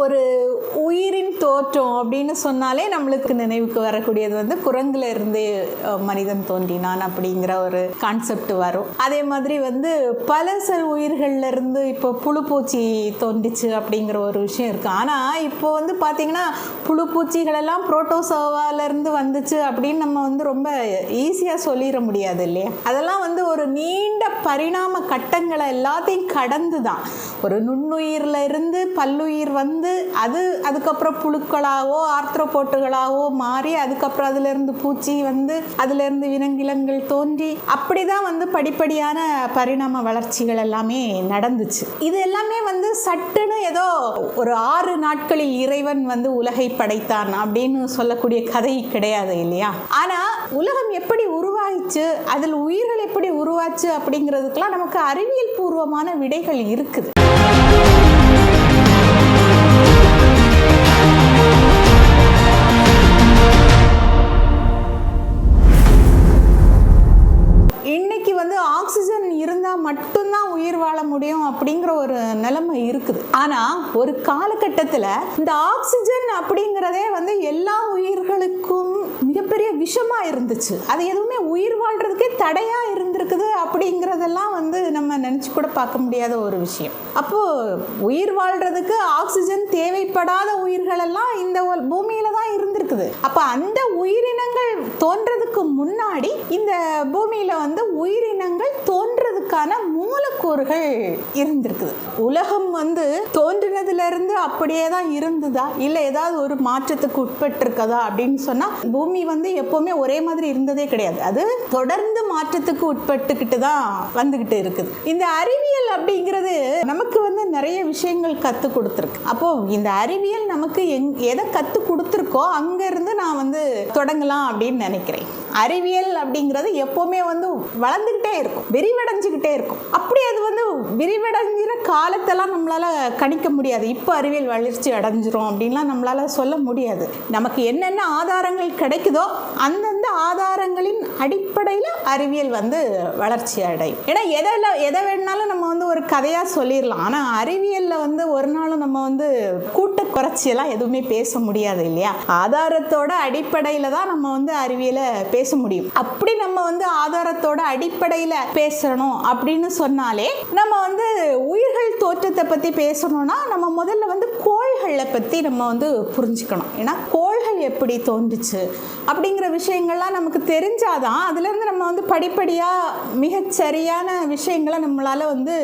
ஒரு உயிரின் தோற்றம் அப்படின்னு சொன்னாலே நம்மளுக்கு நினைவுக்கு வரக்கூடியது வந்து குரங்குல இருந்து மனிதன் தோன்றினான் அப்படிங்கிற ஒரு கான்செப்ட் வரும். அதே மாதிரி வந்து பல செல் உயிர்கள்ல இருந்து இப்போ புழுப்பூச்சி தோன்றிச்சு அப்படிங்கிற ஒரு விஷயம் இருக்கு. ஆனா இப்போ வந்து பாத்தீங்கன்னா புழுப்பூச்சிகள் எல்லாம் புரோட்டோசோவால இருந்து வந்துச்சு அப்படின்னு நம்ம வந்து ரொம்ப ஈஸியா சொல்லிட முடியாது இல்லையா? அதெல்லாம் வந்து ஒரு நீண்ட பரிணாம கட்டங்களை எல்லாத்தையும் கடந்து தான் ஒரு நுண்ணுயிர்ல இருந்து பல்லுயிர் வந்து அதுக்கப்புறம் புழுக்களாவோ ஆர்த்ரோபோட்டுகளாவோ மாறி அதுக்கப்புறம் அதுல இருந்து பூச்சி வந்து அதுல இருந்து விலங்கினங்கள் தோன்றி அப்படிதான் வந்து படிப்படியான பரிணாம வளர்ச்சிகள் எல்லாமே நடந்துச்சு. இது எல்லாமே வந்து சட்டுன்னு ஏதோ ஒரு 6 நாட்களில் இறைவன் வந்து உலகை படைத்தான் அப்படின்னு சொல்லக்கூடிய கதை கிடையாது இல்லையா? ஆனா உலகம் எப்படி உருவாயிச்சு, அதில் உயிர்கள் எப்படி உருவாச்சு அப்படிங்கிறதுக்கெல்லாம் நமக்கு அறிவியல் பூர்வமான விடைகள் இருக்குது. இன்னைக்கு வந்து ஆக்சிஜன் இருந்தால் மட்டும்தான் உயிர் வாழ முடியும் அப்படிங்கிற ஒரு நிலைமை இருக்குது. ஆனால் ஒரு காலகட்டத்தில் இந்த ஆக்சிஜன் அப்படிங்கிறதே வந்து எல்லா உயிர்களுக்கும் மிகப்பெரிய விஷமா இருந்துச்சு. அது எதுவுமே உயிர் வாழ்றதுக்கே தடையா இருந்திருக்குது அப்படிங்கிறதெல்லாம் வந்து நம்ம நினைச்சு கூட பார்க்க முடியாத ஒரு விஷயம். அப்போ உயிர் வாழ்றதுக்கு ஆக்சிஜன் தேவைப்படாத உயிர்கள் எல்லாம் இந்த பூமியில தான் இருந்திருக்குது. அப்ப அந்த உயிரினங்கள் தோன்றதுக்கு முன்னாடி இந்த பூமியில வந்து உயிரினங்கள் தோன்றதுக்கான மூலக்கூறுகள் இருந்திருக்குது. உலகம் வந்து தோன்றினதுல இருந்து அப்படியே தான் இருந்ததா இல்ல ஏதாவது ஒரு மாற்றத்துக்கு உட்பட்டிருக்கதா அப்படின்னு சொன்னா பூமி வந்து எப்பவுமே ஒரே மாதிரி இருந்ததே கிடையாது. அது தொடர்ந்து மாற்றத்துக்கு உட்பட்டுக்கிட்டு தான் வந்துகிட்டு இருக்குது. இந்த அறிவியல் அப்படிங்கிறது நமக்கு வந்து நிறைய விஷயங்கள் கத்து கொடுத்துருக்கு. அப்போ இந்த அறிவியல் நமக்கு எதை கத்து கொடுத்துருக்கோ அங்க இருந்து நான் வந்து தொடங்கலாம் அப்படின்னு நினைக்கிறேன். அறிவியல் அப்படிங்கிறது எப்பவுமே வந்து வளர்ந்துகிட்டே இருக்கும், விரிவடைஞ்சுக்கிட்டே இருக்கும். அப்படி அது வந்து விரிவடைஞ்சிற காலத்தெல்லாம் நம்மளால கணிக்க முடியாது. இப்போ அறிவியல் வளர்ச்சி அடைஞ்சிரும் அப்படின்லாம் நம்மளால சொல்ல முடியாது. நமக்கு என்னென்ன ஆதாரங்கள் கிடைக்குதோ அந்தந்த ஆதாரங்களின் அடிப்படையில் அறிவியல் வந்து வளர்ச்சி அடையும். ஏன்னா எதை வேணாலும் நம்ம வந்து ஒரு கதையாக சொல்லிடலாம். ஆனால் அறிவியலில் வந்து ஒரு நாளும் நம்ம வந்து கூட்ட குறைச்சியெல்லாம் எதுவுமே பேச முடியாது இல்லையா? ஆதாரத்தோட அடிப்படையில் தான் நம்ம வந்து அறிவியலை பேச முடியும். அப்படி நம்ம வந்து ஆதாரத்தோட அடிப்படையில் பேசணும் அப்படின்னு சொன்னாலே நம்ம வந்து உயிர்கள் தோற்றத்தை பற்றி பேசணும்னா நம்ம முதல்ல வந்து கோள்களை பற்றி நம்ம வந்து புரிஞ்சுக்கணும். ஏன்னா கோள்கள் எப்படி தோன்றுச்சு அப்படிங்கிற விஷயங்கள்லாம் நமக்கு தெரிஞ்சாதான் அதுலேருந்து நம்ம வந்து படிப்படியாக மிகச்சரியான விஷயங்களை நம்மளால் வந்து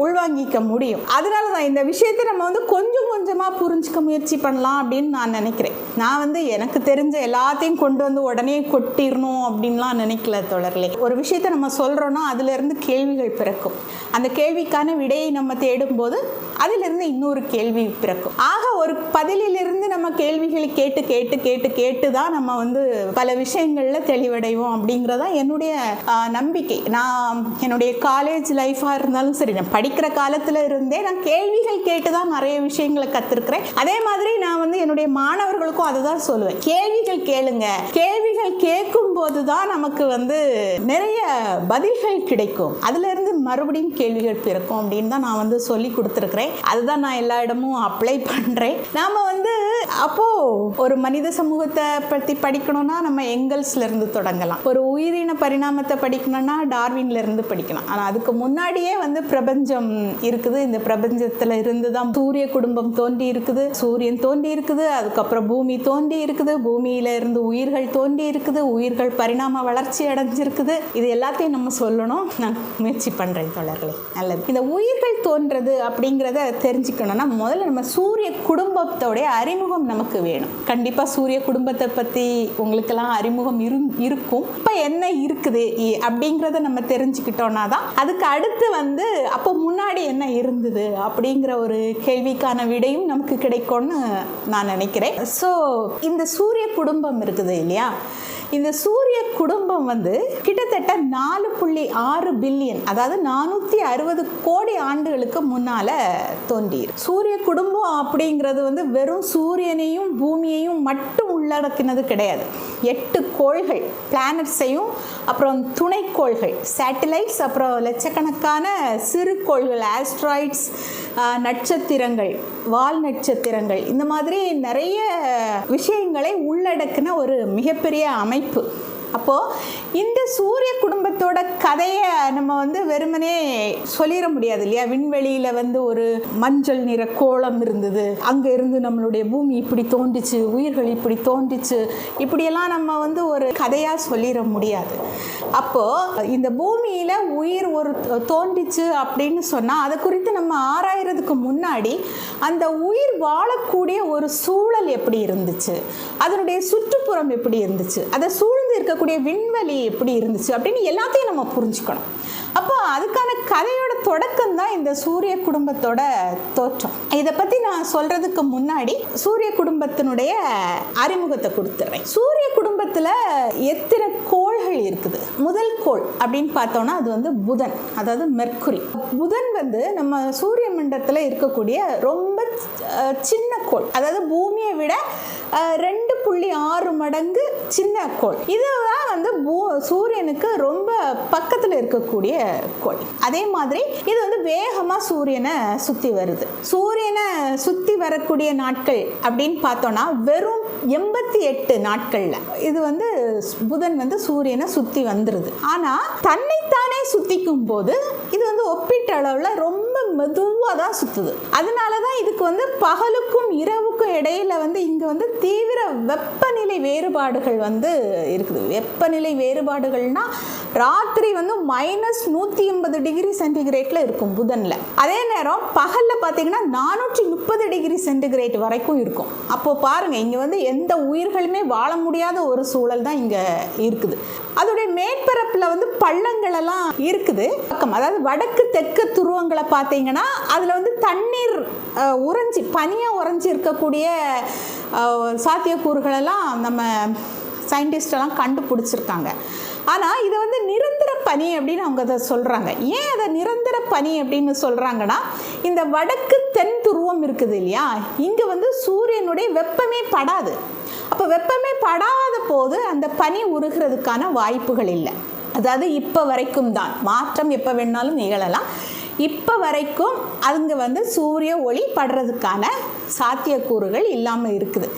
உள்வாங்கிக்க முடியும். அதனால தான் இந்த விஷயத்தை நம்ம வந்து கொஞ்சம் கொஞ்சமாக புரிஞ்சுக்க முயற்சி பண்ணலாம் அப்படின்னு நான் நினைக்கிறேன். நான் வந்து எனக்கு தெரிஞ்ச எல்லாத்தையும் கொண்டு வந்து உடனே கொட்டிடணும் அப்படின்லாம் நினைக்கல தோழர்களே. ஒரு விஷயத்தை நம்ம சொல்கிறோன்னா அதுலேருந்து கேள்விகள் பிறக்கும். அந்த கேள்விக்கான விடையை நம்ம தேடும்போது அதிலிருந்து இன்னொரு கேள்வி பிறக்கும். ஆக ஒரு பதிலிலிருந்து நம்ம கேள்விகளை கேட்டு கேட்டு கேட்டு கேட்டு தான் நம்ம வந்து பல விஷயங்களில் தெளிவடைவோம் அப்படிங்கிறதான் என்னுடைய நம்பிக்கை. நான் என்னுடைய காலேஜ் லைஃபாக இருந்தாலும் சரி, நான் படிக்கிற காலத்தில் இருந்தே நான் கேள்விகள் கேட்டு தான் நிறைய விஷயங்களை கற்றுருக்கிறேன். அதே மாதிரி நான் வந்து என்னுடைய மாணவர்களுக்கும் அதை தான் சொல்லுவேன். கேள்விகள் கேளுங்க. கேள்விகள் கேட்கும் போது தான் நமக்கு வந்து நிறைய பதில்கள் கிடைக்கும். அதுலேருந்து மறுபடியும் கேள்விகள் பிறக்கும் அப்படின்னு தான் நான் வந்து சொல்லி கொடுத்துருக்கிறேன். அதுதான் நான் எல்லா இடமும் அப்ளை பண்ணுறேன். நாம் வந்து அப்போ ஒரு மனித சமூகத்தை பற்றி படிக்கணும்னா நம்ம எங்கல்ஸ்ல இருந்து தொடங்கலாம். ஒரு உயிரின பரிணாமத்தை படிக்கணும்னா டார்வின்ல இருந்து படிக்கலாம். ஆனால் அதுக்கு முன்னாடியே வந்து பிரபஞ்சம் இருக்குது. இந்த பிரபஞ்சத்தில் இருந்து தான் சூரிய குடும்பம் தோன்றி இருக்குது, சூரியன் தோன்றி இருக்குது, அதுக்கப்புறம் பூமி தோன்றி இருக்குது, பூமியில இருந்து உயிர்கள் தோன்றி இருக்குது, உயிர்கள் பரிணாம வளர்ச்சி அடைஞ்சிருக்குது. இது எல்லாத்தையும் நம்ம சொல்லணும். நான் முயற்சி பண்ணுறேன் தோழர்களே. நல்லது. இந்த உயிர்கள் தோன்றது அப்படிங்கிறத தெரிஞ்சுக்கணும்னா முதல்ல நம்ம சூரிய குடும்பத்தோடைய அறிமுகம் நமக்கு வேணும். கண்டிப்பாக சூரிய குடும்பத்தை பற்றி உங்களுக்கெல்லாம் அறிமுகம் இருக்கும். இப்போ என்ன இருக்குது அப்படிங்கிறத நம்ம தெரிஞ்சுக்கிட்டோம்னா தான் அதுக்கு அடுத்து வந்து அப்போ முன்னாடி என்ன இருந்தது அப்படிங்கிற ஒரு கேள்விக்கான விடையும் நமக்கு கிடைக்கும்னு நான் நினைக்கிறேன். ஸோ இந்த சூரிய குடும்பம் இருக்குது இல்லையா? இந்த சூரிய குடும்பம் வந்து கிட்டத்தட்ட 4.6 பில்லியன், அதாவது 460 கோடி ஆண்டுகளுக்கு முன்னால தோன்றியது. சூரிய குடும்பம் அப்படிங்கிறது வந்து வெறும் சூரியனையும் பூமியையும் மட்டும் உள்ளடக்கினது கிடையாது. 8 கோள்கள், பிளானட்ஸையும் அப்புறம் துணைக்கோள்கள், சேட்டலைட்ஸ், அப்புறம் லட்சக்கணக்கான சிறு கோள்கள், ஆஸ்ட்ராய்ட்ஸ், நட்சத்திரங்கள், வால் நட்சத்திரங்கள், இந்த மாதிரி நிறைய விஷயங்களை உள்ளடக்கின ஒரு மிகப்பெரிய அமைப்பு. அப்போது இந்த சூரிய குடும்பத்தோட கதையை நம்ம வந்து வெறுமனே சொல்லிட முடியாது இல்லையா. விண்வெளியில் ஒரு மஞ்சள் நிற கோளம் இருந்தது, அங்கே இருந்து நம்மளுடைய பூமி இப்படி தோன்றிச்சு, உயிர்கள் இப்படி தோன்றிச்சு, இப்படியெல்லாம் நம்ம ஒரு கதையாக சொல்லிட முடியாது. அப்போது இந்த பூமியில் உயிர் தோன்றிச்சு அப்படின்னு சொன்னால் அதை குறித்து நம்ம ஆராயறதுக்கு முன்னாடி அந்த உயிர் வாழக்கூடிய ஒரு சூழல் எப்படி இருந்துச்சு, அதனுடைய சுற்றுப்புறம் எப்படி இருந்துச்சு, அதை சூழ்ந்து இருக்கக்கூடிய விண்வெளி எப்படி இருந்துச்சு அப்படின்னு எல்லாத்தையும் நம்ம புரிஞ்சுக்கணும். அப்போ அதுக்கான கதையோட தொடக்கம் தான் இந்த சூரிய குடும்பத்தோட தோற்றம். இதை பற்றி நான் சொல்கிறதுக்கு முன்னாடி சூரிய குடும்பத்தினுடைய அறிமுகத்தை கொடுத்துட்றேன். சூரிய குடும்பத்தில் எத்தனை கோள்கள் இருக்குது? முதல் கோள் அப்படின்னு பார்த்தோன்னா அது புதன், அதாவது மெர்க்குரி. புதன் நம்ம சூரிய மண்டலத்தில் இருக்கக்கூடிய ரொம்ப சின்ன கோள், அதாவது பூமியை விட 2.6 மடங்கு சின்ன கோள். இதுதான் சூரியனுக்கு ரொம்ப பக்கத்தில் இருக்கக்கூடிய கோள். அதே மாதிரி இது வேகமாக சூரியனை சுற்றி வருது. சூரியனை சுற்றி வரக்கூடிய நாட்கள் அப்படின்னு பார்த்தோன்னா வெறும் 88 நாட்களில் இது புதன் சூரியனை சுற்றி வந்துடுது. ஆனால் தன்னைத்தானே சுற்றிக்கும் போது இது ஒப்பீட்டு அளவில் ரொம்ப மெதுவாக தான் சுற்றுது. அதனால தான் இதுக்கு பகலுக்கும் இரவுக்கும் இடையில இங்கே தீவிர வெப்பநிலை வேறுபாடுகள் இருக்குது. வெப்பநிலை வேறுபாடுகள்னா ராத்திரி -180 டிகிரி சென்டிகிரேட்ல இருக்கும் புதன்ல. அதே நேரம் பகல்ல பார்த்தீங்கன்னா 430 டிகிரி சென்டிகிரேட் வரைக்கும் இருக்கும். அப்போ பாருங்க, இங்க எந்த உயிர்களுமே வாழ முடியாத ஒரு சூழல் தான் இங்க இருக்குது. அதோடைய மேற்பரப்புல பள்ளங்கள் எல்லாம் இருக்குது. அதாவது வடக்கு தெற்கு துருவங்களை பார்த்தீங்கன்னா அதுல தண்ணீர் உறைஞ்சி பனியா உறைஞ்சி இருக்கக்கூடிய சாத்தியக்கூறுகள் எல்லாம் நம்ம சயின்டிஸ்ட் எல்லாம் கண்டுபிடிச்சிருக்காங்க. ஆனால் இதை நிரந்தர பனி அப்படின்னு அவங்க அதை சொல்கிறாங்க. ஏன் அதை நிரந்தர பனி அப்படின்னு சொல்கிறாங்கன்னா, இந்த வடக்கு தென் துருவம் இருக்குது இல்லையா, இங்கே சூரியனுடைய வெப்பமே படாது. அப்போ வெப்பமே படாத போது அந்த பனி உருகிறதுக்கான வாய்ப்புகள் இல்லை. அதாவது இப்போ வரைக்கும் தான், மாற்றம் எப்போ வேணாலும் நிகழலாம். இப்போ வரைக்கும் அங்கே சூரிய ஒளி படுறதுக்கான சாத்தியக்கூறுகள் இல்லாமல் இருக்குது.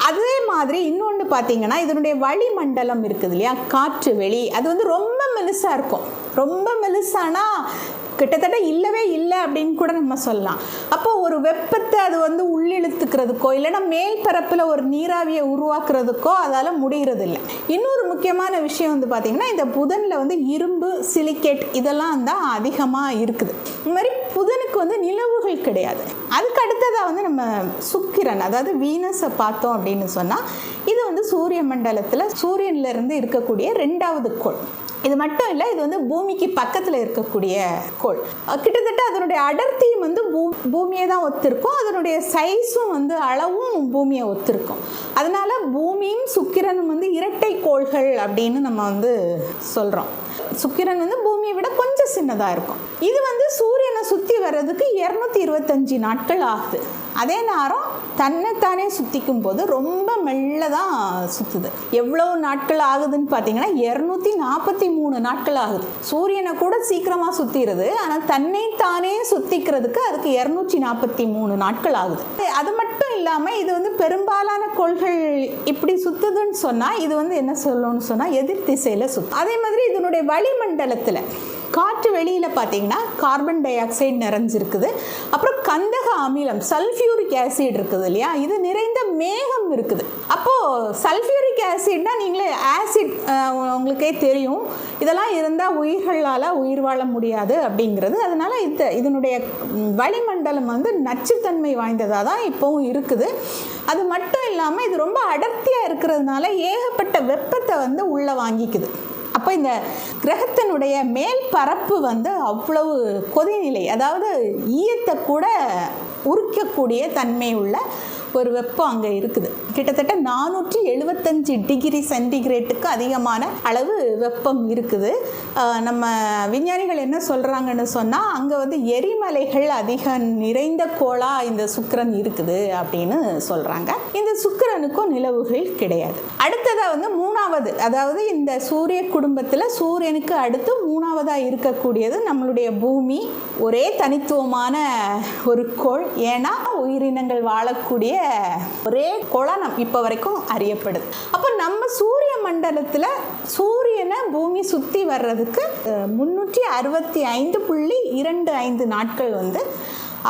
அதே மாதிரி இன்னொன்று பார்த்தீங்கன்னா, இதனுடைய வளிமண்டலம் இருக்குது இல்லையா, காற்று வெளி, அது ரொம்ப மெலிசாக இருக்கும். ரொம்ப மெலிசானா கிட்டத்தட்ட இல்லவே இல்லை அப்படின்னு கூட நம்ம சொல்லலாம். அப்போ ஒரு வெப்பத்தை அது உள்ளிழுத்துக்கிறதுக்கோ இல்லைன்னா மேல் பரப்பில் ஒரு நீராவியை உருவாக்குறதுக்கோ அதால் முடிகிறது இல்லை. இன்னொரு முக்கியமான விஷயம் பார்த்தீங்கன்னா, இந்த புதனில் இரும்பு, சிலிக்கேட் இதெல்லாம் தான் அதிகமாக இருக்குது. இந்த மாதிரி புதனுக்கு நிலவுகள் கிடையாது. அதுக்கு அடுத்ததாக நம்ம சுக்கிரன், அதாவது வீனஸை பார்த்தோம் அப்படின்னு சொன்னால், இது சூரிய மண்டலத்தில் சூரியன்லேருந்து இருக்கக்கூடிய 2வது கோள். இது மட்டும் இல்லை, இது பூமிக்கு பக்கத்தில் இருக்கக்கூடிய கோள். கிட்டத்தட்ட அதனுடைய அடர்த்தியும் பூமியை தான் ஒத்திருக்கும். அதனுடைய சைஸும் அளவும் பூமியை ஒத்திருக்கும். அதனால பூமியும் சுக்கிரனும் இரட்டை கோள்கள் அப்படின்னு நம்ம சொல்கிறோம். சுக்கிரன் பூமியை விட கொஞ்சம் சின்னதாக இருக்கும். இது சூரியனை சுற்றி வர்றதுக்கு 225 நாட்கள் ஆகுது. அதே நேரம் தன்னைத்தானே சுற்றிக்கும் போது ரொம்ப மெல்ல தான் சுற்றுது. எவ்வளோ நாட்கள் ஆகுதுன்னு பார்த்தீங்கன்னா 243 நாட்கள் ஆகுது. சூரியனை கூட சீக்கிரமாக சுற்றிடுது, ஆனால் தன்னைத்தானே சுற்றிக்கிறதுக்கு அதுக்கு 243 நாட்கள் ஆகுது. அது மட்டும் இல்லாமல் இது பெரும்பாலான கோள்கள் இப்படி சுற்றுதுன்னு சொன்னால் இது என்ன சொல்லணும்னு சொன்னால் எதிர் திசையில் சுற்றும். அதே மாதிரி இதனுடைய வளிமண்டலத்தில் காற்று வெளியில் பார்த்தீங்கன்னா கார்பன் டை ஆக்சைடு நிறைஞ்சிருக்குது. அப்புறம் கந்தக அமிலம், சல்ஃபியூரிக் ஆசிட் இருக்குது இல்லையா, இது நிறைந்த மேகம் இருக்குது. அப்போது சல்ஃபியூரிக் ஆசிட்னா நீங்களே ஆசிட் உங்களுக்கே தெரியும், இதெல்லாம் இருந்தால் உயிர்களால் உயிர் வாழ முடியாது அப்படிங்கிறது. அதனால் இதனுடைய வளிமண்டலம் நச்சுத்தன்மை வாய்ந்ததாக தான் இப்போவும் இருக்குது. அது மட்டும் இல்லாமல் இது ரொம்ப அடர்த்தியாக இருக்கிறதுனால ஏகப்பட்ட வெப்பத்தை உள்ளே வாங்கிக்குது. அப்போ இந்த கிரகத்தினுடைய மேல் பரப்பு அவ்வளவு கொதிநிலை, அதாவது ஈயத்தை கூட உரிக்கக்கூடிய தன்மை உள்ள ஒரு வெப்பம் அங்கே இருக்குது. கிட்டத்தட்ட 475 டிகிரி சென்டிகிரேட்டுக்கு அதிகமான அளவு வெப்பம் இருக்குது. நம்ம விஞ்ஞானிகள் என்ன சொல்கிறாங்கன்னு சொன்னால், அங்கே வந்து எரிமலைகள் அதிக நிறைந்த கோளாக இந்த சுக்கிரன் இருக்குது அப்படின்னு சொல்கிறாங்க. இந்த சுக்கிரனுக்கும் நிலவுகள் கிடையாது. அடுத்ததாக வந்து மூணாவது, அதாவது இந்த சூரிய குடும்பத்தில் சூரியனுக்கு அடுத்து மூணாவதாக இருக்கக்கூடியது நம்மளுடைய பூமி. ஒரே தனித்துவமான ஒரு கோள். ஏன்னா உயிரினங்கள் வாழக்கூடிய ஒரே கோளாக இப்போ வரைக்கும் அறியப்படுது. அப்போ நம்ம சூரிய மண்டலத்தில் சூரியனை பூமி சுற்றி வர்றதுக்கு 365.25 நாட்கள் வந்து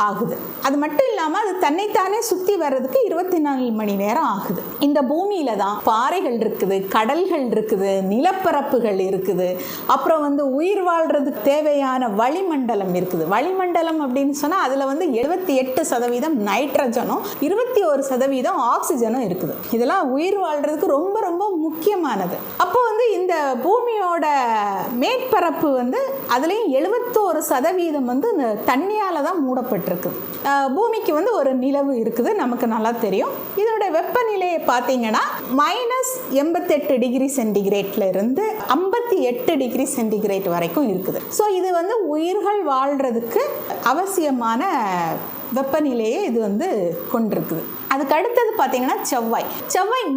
ஆகுது. அது மட்டும் இல்லாமல் அது தன்னைத்தானே சுற்றி வர்றதுக்கு 24 மணி நேரம் ஆகுது. இந்த பூமியில தான் பாறைகள் இருக்குது, கடல்கள் இருக்குது, நிலப்பரப்புகள் இருக்குது, அப்புறம் வந்து உயிர் வாழ்றதுக்கு தேவையான வளிமண்டலம் இருக்குது. வளிமண்டலம் அப்படின்னு சொன்னால் அதில் வந்து 78% நைட்ரஜனும் 21% ஆக்சிஜனும் இருக்குது. இதெல்லாம் உயிர் வாழ்றதுக்கு ரொம்ப ரொம்ப முக்கியமானது. அப்போ வந்து இந்த பூமியோட மேற்பரப்பு வந்து அதுலேயும் 71% வந்து இந்த தண்ணியால் தான் மூடப்பட்டு இருக்கு. பூமிக்கு வந்து ஒரு நிலவு இருக்குது, நமக்கு நல்லா தெரியும். இதோட வெப்பநிலையை பார்த்தீங்கன்னா -88 டிகிரி சென்டிகிரேட்ல இருந்து 58 டிகிரி சென்டிகிரேட் வரைக்கும் இருக்குது. ஸோ இது வந்து உயிர்கள் வாழ்றதுக்கு அவசியமான வெப்பநிலையை இது வந்து கொண்டிருக்குது. அதுக்கு அடுத்தது பார்த்தீங்கன்னா செவ்வாய்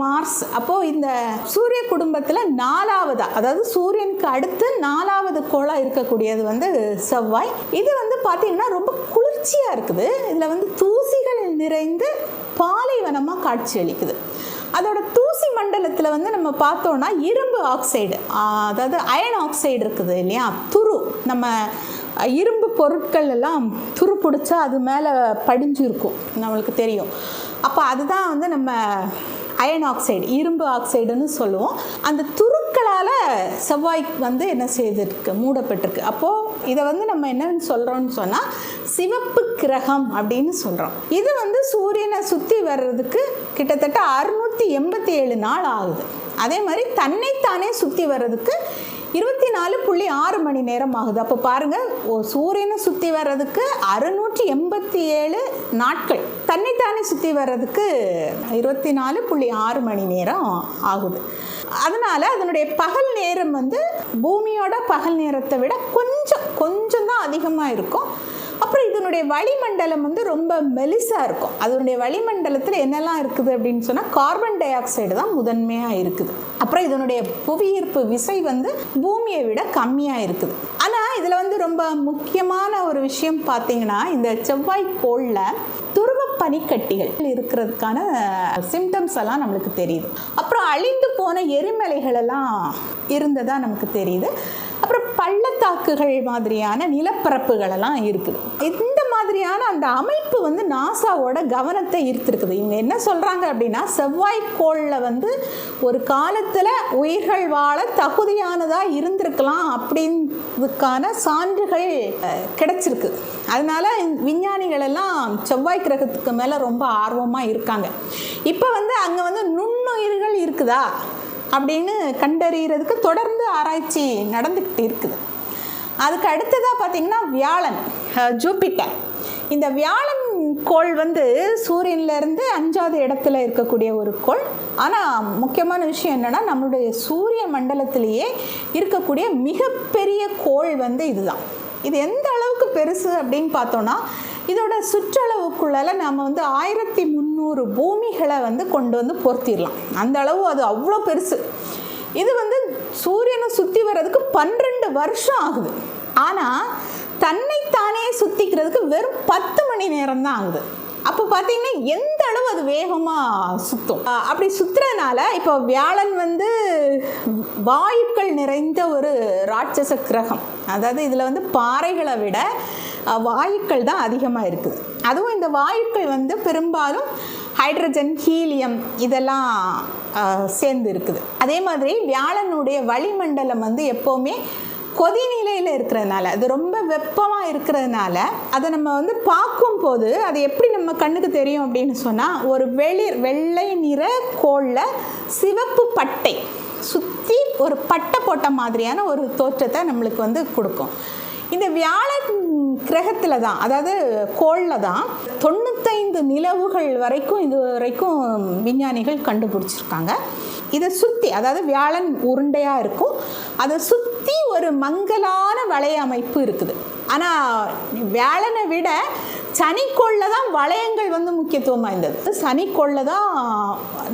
மார்ஸ். அப்போது இந்த சூரிய குடும்பத்தில் 4ஆவதா, அதாவது சூரியனுக்கு அடுத்து 4ஆவது கோளாக இருக்கக்கூடியது வந்து செவ்வாய். இது வந்து பார்த்தீங்கன்னா ரொம்ப குளிர்ச்சியாக இருக்குது. இதில் வந்து தூசிகள் நிறைந்து பாலைவனமாக காட்சி அளிக்குது. அதோட தூசி மண்டலத்தில் வந்து நம்ம பார்த்தோன்னா இரும்பு ஆக்சைடு, அதாவது அயன் ஆக்சைடு இருக்குது இல்லையா, துரு, நம்ம இரும்பு பொருட்கள் எல்லாம் துரு பிடிச்சா அது மேலே படிஞ்சிருக்கும், நம்மளுக்கு தெரியும். அப்போ அதுதான் வந்து நம்ம அயன் ஆக்சைடு, இரும்பு ஆக்சைடுன்னு சொல்லுவோம். அந்த துருக்களால் செவ்வாய் வந்து என்ன செய்திருக்கு, மூடப்பட்டிருக்கு. அப்போது இதை வந்து நம்ம என்னன்னு சொல்கிறோம்னு சொன்னால் சிவப்பு கிரகம் அப்படின்னு சொல்கிறோம். இது வந்து சூரியனை சுற்றி வர்றதுக்கு கிட்டத்தட்ட 687 நாள் ஆகுது. அதே மாதிரி தன்னைத்தானே சுற்றி வர்றதுக்கு 24.6 மணி நேரம் ஆகுது. அப்போ பாருங்கள், சூரியனை சுற்றி வர்றதுக்கு 687 நாட்கள், தன்னைத்தானே சுற்றி வர்றதுக்கு 24.6 மணி நேரம் ஆகுது. அதனால் அதனுடைய பகல் நேரம் வந்து பூமியோட பகல் நேரத்தை விட கொஞ்சம் தான் அதிகமாக இருக்கும். அப்புறம் இதனுடைய வளிமண்டலம் வந்து ரொம்ப மெலிசாக இருக்கும். அதனுடைய வளிமண்டலத்தில் என்னெல்லாம் இருக்குது அப்படின்னு சொன்னால் கார்பன் டை ஆக்சைடு தான் முதன்மையாக இருக்குது. அப்புறம் இதனுடைய புவியீர்ப்பு விசை வந்து பூமியை விட கம்மியாக இருக்குது. ஆனால் இதில் வந்து ரொம்ப முக்கியமான ஒரு விஷயம் பார்த்தீங்கன்னா, இந்த செவ்வாய் கோளில் துருவ பனிக்கட்டிகள் இருக்கிறதுக்கான சிம்டம்ஸ் எல்லாம் நம்மளுக்கு தெரியுது. அப்புறம் அழிந்து போன எரிமலைகள் எல்லாம் இருந்ததா நமக்கு தெரியுது. அப்புறம் பள்ளத்தாக்குகள் மாதிரியான நிலப்பரப்புகள் எல்லாம் இருக்குது. இந்த மாதிரியான அந்த அமைப்பு வந்து நாசாவோட கவனத்தை ஈர்த்திருக்குது. இவங்க என்ன சொல்கிறாங்க அப்படின்னா, செவ்வாய்க்கோளில் வந்து ஒரு காலத்தில் உயிர்கள் வாழ தகுதியானதாக இருந்திருக்கலாம் அப்படின்றதுக்கான சான்றுகள் கிடைச்சிருக்கு. அதனால விஞ்ஞானிகள் எல்லாம் செவ்வாய் கிரகத்துக்கு மேலே ரொம்ப ஆர்வமாக இருக்காங்க. இப்போ வந்து அங்கே வந்து நுண்ணுயிர்கள் இருக்குதா அப்படின்னு கண்டறிகிறதுக்கு தொடர்ந்து ஆராய்ச்சி நடந்துக்கிட்டு இருக்குது. அதுக்கு அடுத்ததாக பார்த்திங்கன்னா வியாழன், ஜூபிட்டர். இந்த வியாழன் கோள் வந்து சூரியன்லேருந்து 5ஆவது இடத்துல இருக்கக்கூடிய ஒரு கோள். ஆனால் முக்கியமான விஷயம் என்னென்னா, நம்மளுடைய சூரிய மண்டலத்திலேயே இருக்கக்கூடிய மிகப்பெரிய கோள் வந்து இதுதான். இது எந்த அளவுக்கு பெருசு அப்படின்னு பார்த்தோன்னா, இதோட சுற்றளவுக்குள்ளால நம்ம வந்து 1300 பூமிகளை வந்து கொண்டு வந்து பொருத்திடலாம். அந்த அளவு அது அவ்வளோ பெருசு. இது வந்து சூரியனை சுற்றி வர்றதுக்கு 12 வருஷம் ஆகுது. ஆனால் தன்னைத்தானே சுற்றிக்கிறதுக்கு வெறும் 10 மணி நேரம் தான் ஆகுது. அப்போ பார்த்தீங்கன்னா எந்த அளவு அது வேகமாக சுற்றும். அப்படி சுற்றுறதுனால இப்போ வியாழன் வந்து வாயுக்கள் நிறைந்த ஒரு ராட்சச கிரகம். அதாவது இதில் வந்து பாறைகளை விட வாயுக்கள் தான் அதிகமாக இருக்குது. அதுவும் இந்த வாயுக்கள் வந்து பெரும்பாலும் ஹைட்ரஜன், ஹீலியம் இதெல்லாம் சேர்ந்து இருக்குது. அதே மாதிரி வியாழனுடைய வளிமண்டலம் வந்து எப்போவுமே கொதிநிலையில் இருக்கிறதுனால, அது ரொம்ப வெப்பமாக இருக்கிறதுனால, அதை நம்ம வந்து பார்க்கும்போது அது எப்படி நம்ம கண்ணுக்கு தெரியும் அப்படின்னு சொன்னால், ஒரு வெள்ளை நிற கோளில் சிவப்பு பட்டை சுற்றி ஒரு பட்டை போட்ட மாதிரியான ஒரு தோற்றத்தை நம்மளுக்கு வந்து கொடுக்கும். இந்த வியாழன் கிரகத்தில் தான், அதாவது கோளில் தான் 95 நிலவுகள் வரைக்கும் இது வரைக்கும் விஞ்ஞானிகள் கண்டுபிடிச்சிருக்காங்க. இதை சுற்றி, அதாவது வியாழன் உருண்டையாக இருக்கும், அதை சுற்றி ஒரு மங்கலான வளைய அமைப்பு இருக்குது. ஆனால் வியாழனை விட சனிக்கோளில் தான் வளையங்கள் வந்து முக்கியத்துவம் வாய்ந்தது. சனிக்கோளில் தான்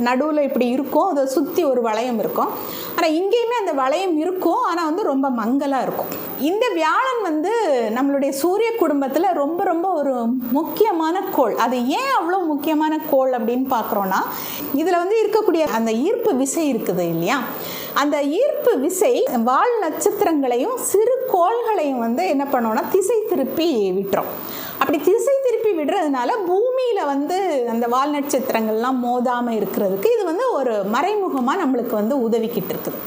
நடுவில் இப்படி இருக்கும், அதை சுற்றி ஒரு வளையம் இருக்கும். ஆனால் இங்கேயுமே அந்த வளையம் இருக்கும், ஆனால் வந்து ரொம்ப மங்கலாக இருக்கும். இந்த வியாழன் வந்து நம்மளுடைய சூரிய குடும்பத்தில் ரொம்ப ரொம்ப ஒரு முக்கியமான கோள். அது ஏன் அவ்வளோ முக்கியமான கோள் அப்படின்னு பார்க்குறோன்னா, இதில் வந்து இருக்கக்கூடிய அந்த ஈர்ப்பு விசை இருக்குது இல்லையா, அந்த ஈர்ப்பு விசை வால் நட்சத்திரங்களையும் சிறு கோள்களையும் வந்து என்ன பண்ணோன்னா திசை திருப்பி விட்டுரும். அப்படி திசை திருப்பி விடுறதுனால பூமியில் வந்து அந்த வால் நட்சத்திரங்கள்லாம் மோதாமல் இருக்கிறதுக்கு இது வந்து ஒரு மறைமுகமாக நம்மளுக்கு வந்து உதவிக்கிட்டு இருக்குது.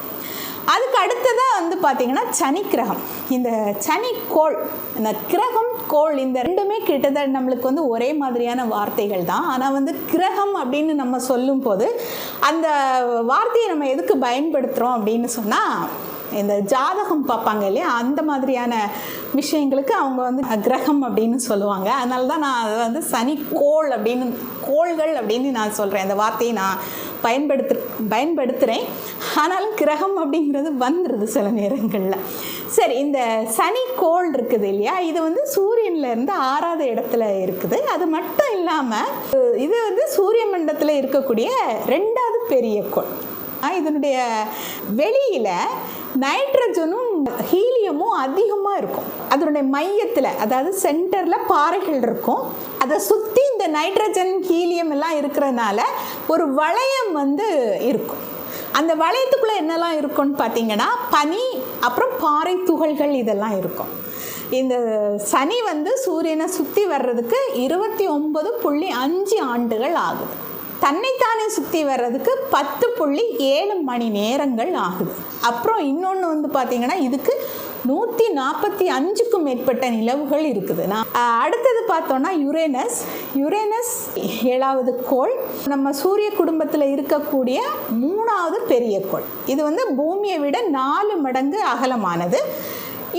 அதுக்கு அடுத்ததாக வந்து பார்த்திங்கன்னா சனி கிரகம். இந்த சனி கோள், இந்த கிரகம் கோள், இந்த ரெண்டுமே கிட்டத்தட்ட நம்மளுக்கு வந்து ஒரே மாதிரியான வார்த்தைகள் தான். ஆனால் வந்து கிரகம் அப்படின்னு நம்ம சொல்லும்போது அந்த வார்த்தையை நம்ம எதுக்கு பயன்படுத்துகிறோம் அப்படின்னு சொன்னால், இந்த ஜாதகம் பார்ப்பாங்க இல்லையா, அந்த மாதிரியான விஷயங்களுக்கு அவங்க வந்து கிரகம் அப்படின்னு சொல்லுவாங்க. அதனால தான் நான் அதை வந்து சனி கோள் அப்படின்னு, கோள்கள் அப்படின்னு நான் சொல்கிறேன். அந்த வார்த்தையை நான் பயன்படுத்துகிறேன். ஆனாலும் கிரகம் அப்படிங்கிறது வந்துடுது சில நேரங்களில். சரி, இந்த சனி கோள் இருக்குது இல்லையா, இது வந்து சூரியன்லேருந்து 6வது இடத்துல இருக்குது. அது மட்டும் இல்லாமல் இது வந்து சூரிய மண்டலத்தில் இருக்கக்கூடிய 2வது பெரிய கோள். இதனுடைய வெளியில் நைட்ரஜனும் ஹீலியமும் அதிகமாக இருக்கும். அதனுடைய மையத்தில், அதாவது சென்டரில் பாறைகள் இருக்கும். அதை சுற்றி இந்த நைட்ரஜன் ஹீலியம் எல்லாம் இருக்கிறதுனால ஒரு வளையம் வந்து இருக்கும். அந்த வளையத்துக்குள்ளே என்னெல்லாம் இருக்கும்னு பார்த்தீங்கன்னா பனி, அப்புறம் பாறை துகள்கள், இதெல்லாம் இருக்கும். இந்த சனி வந்து சூரியனை சுற்றி வர்றதுக்கு 29.5 ஆண்டுகள் ஆகுது. தன்னைத்தானே சுற்றி வர்றதுக்கு 10.7 மணி நேரங்கள் ஆகுது. அப்புறம் இன்னொன்று வந்து பார்த்திங்கன்னா இதுக்கு 145க்கும் மேற்பட்ட நிலவுகள் இருக்குது. அடுத்தது பார்த்தோன்னா யுரேனஸ் 7வது கோள். நம்ம சூரிய குடும்பத்தில் இருக்கக்கூடிய 3வது பெரிய கோள். இது வந்து பூமியை விட 4 மடங்கு அகலமானது.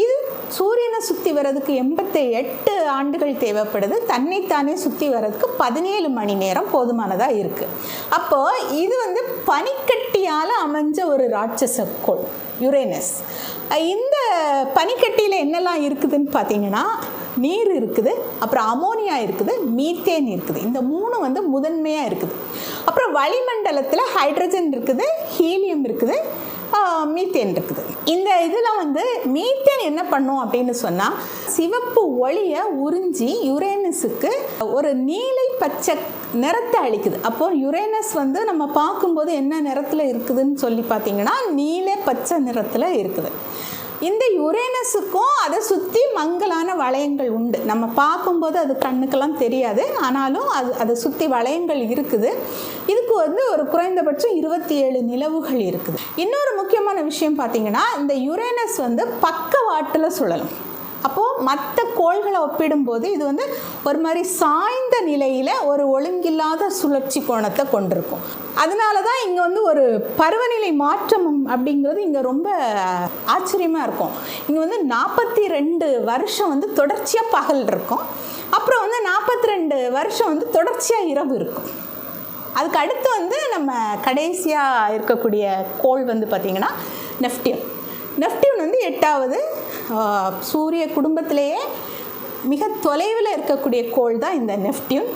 இது சூரியனை சுற்றி வர்றதுக்கு 88 ஆண்டுகள் தேவைப்படுது. தன்னைத்தானே சுற்றி வர்றதுக்கு 17 மணி நேரம் போதுமானதாக இருக்குது. அப்போது இது வந்து பனிக்கட்டியால் அமைஞ்ச ஒரு ராட்சச கோள் யுரேனஸ். இந்த பனிக்கட்டியில் என்னெல்லாம் இருக்குதுன்னு பார்த்தீங்கன்னா, நீர் இருக்குது, அப்புறம் அமோனியா இருக்குது, மீத்தேன் இருக்குது. இந்த 3 வந்து முதன்மையாக இருக்குது. அப்புறம் வளிமண்டலத்தில் ஹைட்ரஜன் இருக்குது, ஹீலியம் இருக்குது, மீத்தேன் இருக்குது. இந்த இதில் வந்து மீத்தேன் என்ன பண்ணும் அப்படின்னு சொன்னால், சிவப்பு ஒளியை உறிஞ்சி யுரேனஸுக்கு ஒரு நீலை பச்சை நிறத்தை அளிக்குது. அப்போது யுரேனஸ் வந்து நம்ம பார்க்கும்போது என்ன நிறத்தில் இருக்குதுன்னு சொல்லி பார்த்தீங்கன்னா நீல பச்சை நிறத்தில் இருக்குது. இந்த யுரேனஸுக்கும் அதை சுற்றி மங்கலான வளையங்கள் உண்டு. நம்ம பார்க்கும்போது அது கண்ணுக்கெல்லாம் தெரியாது, ஆனாலும் அதை சுற்றி வளையங்கள் இருக்குது. இதுக்கு வந்து ஒரு குறைந்தபட்சம் 27 நிலவுகள் இருக்குது. இன்னொரு முக்கியமான விஷயம் பார்த்தீங்கன்னா, இந்த யுரேனஸ் வந்து பக்கவாட்டில் சுழலும். அப்போது மற்ற கோள்களை ஒப்பிடும்போது இது வந்து ஒரு மாதிரி சாய்ந்த நிலையில் ஒரு ஒழுங்கில்லாத சுழற்சி கோணத்தை கொண்டிருக்கும். அதனால தான் இங்கே வந்து ஒரு பருவநிலை மாற்றம் அப்படிங்கிறது இங்கே ரொம்ப ஆச்சரியமாக இருக்கும். இங்கே வந்து 42 வருஷம் வந்து தொடர்ச்சியாக பகல் இருக்கும், அப்புறம் வந்து 42 வருஷம் வந்து தொடர்ச்சியாக இரவு இருக்கும். அதுக்கு அடுத்து வந்து நம்ம கடைசியாக இருக்கக்கூடிய கோள் வந்து பார்த்திங்கன்னா நெப்டியூன் வந்து 8வது. சூரிய குடும்பத்திலேயே மிக தொலைவில் இருக்கக்கூடிய கோள் தான் இந்த நெப்டியூன்.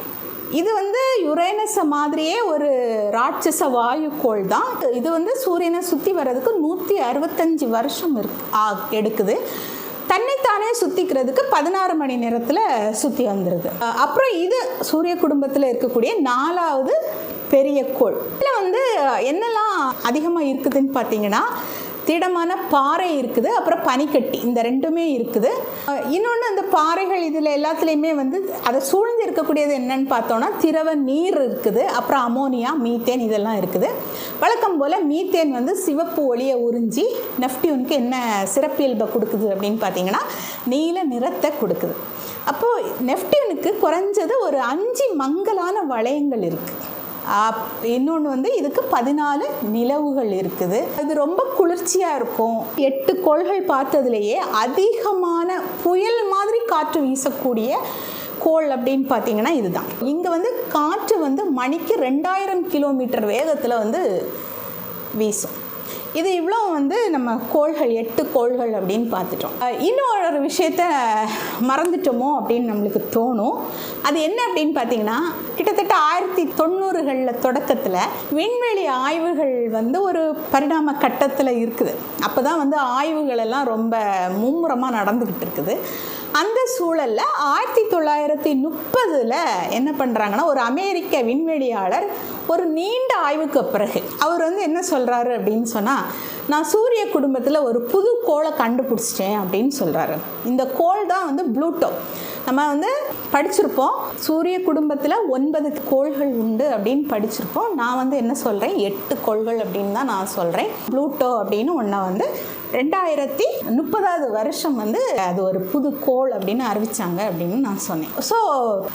இது வந்து யுரேனஸை மாதிரியே ஒரு ராட்சச வாயு கோள் தான். இது வந்து சூரியனை சுற்றி வர்றதுக்கு 165 வருஷம் எடுக்குது. தன்னைத்தானே சுற்றிக்கிறதுக்கு 16 மணி நேரத்தில் சுற்றி வந்துடுது. அப்புறம் இது சூரிய குடும்பத்தில் இருக்கக்கூடிய 4வது பெரிய கோள். இதில் வந்து என்னெல்லாம் அதிகமாக இருக்குதுன்னு பார்த்தீங்கன்னா, திடமான பாறை இருக்குது, அப்புறம் பனிக்கட்டி, இந்த ரெண்டுமே இருக்குது. இன்னொன்று அந்த பாறைகள் இதில் எல்லாத்துலேயுமே வந்து அதை சூழ்ந்து இருக்கக்கூடியது என்னன்னு பார்த்தோன்னா திரவ நீர் இருக்குது, அப்புறம் அமோனியா, மீத்தேன், இதெல்லாம் இருக்குது. வழக்கம் போல் மீத்தேன் வந்து சிவப்பு ஒளியை உறிஞ்சி நெப்டியூனுக்கு என்ன சிறப்பியல்பை கொடுக்குது அப்படின்னு பார்த்தீங்கன்னா நீல நிறத்தை கொடுக்குது. அப்போது நெப்டியூனுக்கு குறைஞ்சது ஒரு 5 மங்கலான வளையங்கள் இருக்குது. இன்னொன்று வந்து இதுக்கு 14 நிலவுகள் இருக்குது. இது ரொம்ப குளிர்ச்சியாக இருக்கும். 8 கோள்கள் பார்த்ததுலேயே அதிகமான புயல் மாதிரி காற்று வீசக்கூடிய கோள் அப்படின்னு பார்த்தீங்கன்னா இதுதான். இங்கே வந்து காற்று வந்து மணிக்கு 2000 கிலோமீட்டர் வேகத்தில் வந்து வீசும். இது இவ்வளோ வந்து நம்ம கோள்கள் 8 கோள்கள் அப்படின்னு பார்த்துட்டோம். இன்னொரு விஷயத்த மறந்துட்டோமோ அப்படின்னு நம்மளுக்கு தோணும். அது என்ன அப்படின்னு பார்த்தீங்கன்னா, கிட்டத்தட்ட 1990களில் தொடக்கத்தில் விண்வெளி ஆய்வுகள் வந்து ஒரு பரிணாம கட்டத்தில் இருக்குது. அப்போ தான் வந்து ஆய்வுகள் எல்லாம் ரொம்ப மும்முரமாக நடந்துக்கிட்டு இருக்குது. அந்த சூழலில் 1930 என்ன பண்ணுறாங்கன்னா, ஒரு அமெரிக்க விண்வெளியாளர் ஒரு நீண்ட ஆய்வுக்கு பிறகு அவர் வந்து என்ன சொல்கிறாரு அப்படின்னு சொன்னால், நான் சூரிய குடும்பத்தில் ஒரு புது கோளை கண்டுபிடிச்சிட்டேன் அப்படின்னு சொல்கிறாரு. இந்த கோள் தான் வந்து ப்ளூட்டோ. நம்ம வந்து படிச்சிருப்போம், சூரிய குடும்பத்தில் 9 கோள்கள் உண்டு அப்படின்னு படிச்சிருப்போம். நான் வந்து என்ன சொல்கிறேன், 8 கோள்கள் அப்படின்னு தான் நான் சொல்கிறேன். ப்ளூட்டோ அப்படின்னு ஒன்றை வந்து 2030 வருஷம் வந்து அது ஒரு புது கோள் அப்படின்னு அறிவிச்சாங்க அப்படின்னு நான் சொன்னேன். ஸோ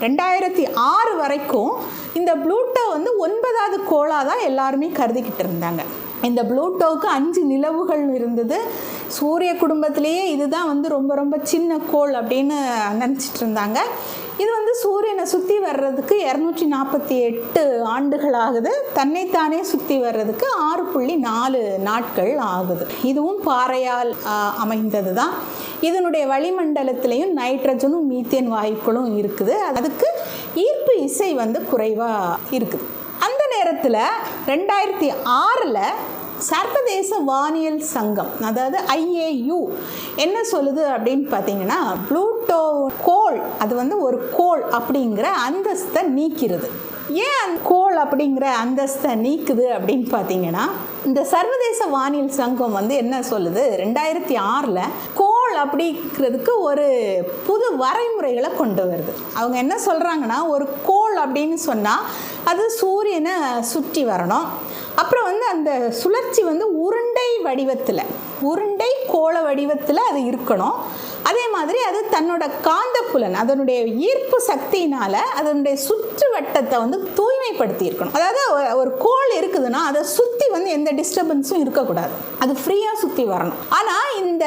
2006 வரைக்கும் இந்த ப்ளூட்டோ வந்து 9வது கோளாக தான் எல்லாருமே கருதிக்கிட்டு இருந்தாங்க. இந்த ப்ளூட்டோவுக்கு 5 நிலவுகள் இருந்தது. சூரிய குடும்பத்திலேயே இதுதான் வந்து ரொம்ப ரொம்ப சின்ன கோள் அப்படின்னு நினச்சிட்டு இருந்தாங்க. இது வந்து சூரியனை சுற்றி வர்றதுக்கு 248 ஆண்டுகள் ஆகுது. தன்னைத்தானே சுற்றி வர்றதுக்கு 6.4 நாட்கள் ஆகுது. இதுவும் பாறையால் அமைந்தது தான். இதனுடைய வளிமண்டலத்திலையும் நைட்ரஜனும் மீத்தேன் வாயுக்களும் இருக்குது. அதுக்கு ஈர்ப்பு இசை வந்து குறைவாக இருக்குது. அந்த நேரத்தில் 2006 சர்வதேச வானியல் சங்கம், அதாவது IAU என்ன சொல்லுது அப்படின்னு பார்த்தீங்கன்னா, ப்ளூட்டோ கோள் அது வந்து ஒரு கோள் அப்படிங்கிற அந்தஸ்தை நீக்கிறது. ஏன் கோள் அப்படிங்கிற அந்தஸ்தை நீக்குது அப்படின்னு பார்த்தீங்கன்னா, இந்த சர்வதேச வானியல் சங்கம் வந்து என்ன சொல்லுது, 2006 கோள் அப்படிங்கிறதுக்கு ஒரு புது வரைமுறைகளை கொண்டு வருது. அவங்க என்ன சொல்கிறாங்கன்னா, ஒரு கோள் அப்படின்னு சொன்னால் அது சூரியனை சுற்றி வரணும். அப்புறம் வந்து அந்த சுழற்சி வந்து உருண்டை வடிவத்தில், உருண்டை கோள வடிவத்தில் அது இருக்கணும். அதே மாதிரி அது தன்னோட காந்தப்புலன், அதனுடைய ஈர்ப்பு சக்தியினால் அதனுடைய சுற்று வட்டத்தை வந்து தூய்மைப்படுத்தி இருக்கணும். அதாவது ஒரு கோள் இருக்குதுன்னா அதை சுற்றி வந்து எந்த டிஸ்டர்பன்ஸும் இருக்கக்கூடாது, அது ஃப்ரீயாக சுற்றி வரணும். ஆனால் இந்த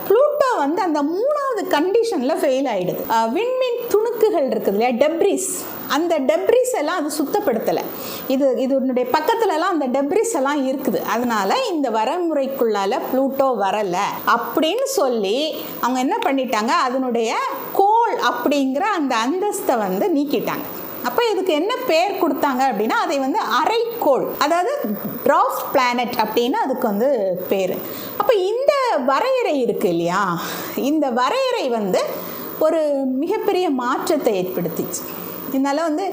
ப்ளூட்டோ வந்து அந்த 3வது கண்டிஷனில் ஃபெயில் ஆகிடுது. விண்மீன் துணுக்குகள் இருக்குது இல்லையா, டெப்ரிஸ், அந்த டெப்ரிஸ் எல்லாம் அது சுத்தப்படுத்தலை. இதனுடைய பக்கத்துலலாம் அந்த டெப்ரிஸ் எல்லாம் இருக்குது. அதனால இந்த வரமுறைக்குள்ளால ப்ளூட்டோ வரலை அப்படின்னு சொல்லி அவங்க என்ன பண்ணிட்டாங்க, அதனுடைய கோள் அப்படிங்கிற அந்த அந்தஸ்தை வந்து நீக்கிட்டாங்க. அப்போ இதுக்கு என்ன பேர் கொடுத்தாங்க அப்படின்னா, அதை வந்து அரைக்கோள், அதாவது ட்ராஃப்ட் பிளானட் அப்படின்னு அதுக்கு வந்து பேர். அப்போ இந்த வரையறை இருக்கு இல்லையா, இந்த வரையறை வந்து ஒரு மிகப்பெரிய மாற்றத்தை ஏற்படுத்திச்சு. இதனால் வந்து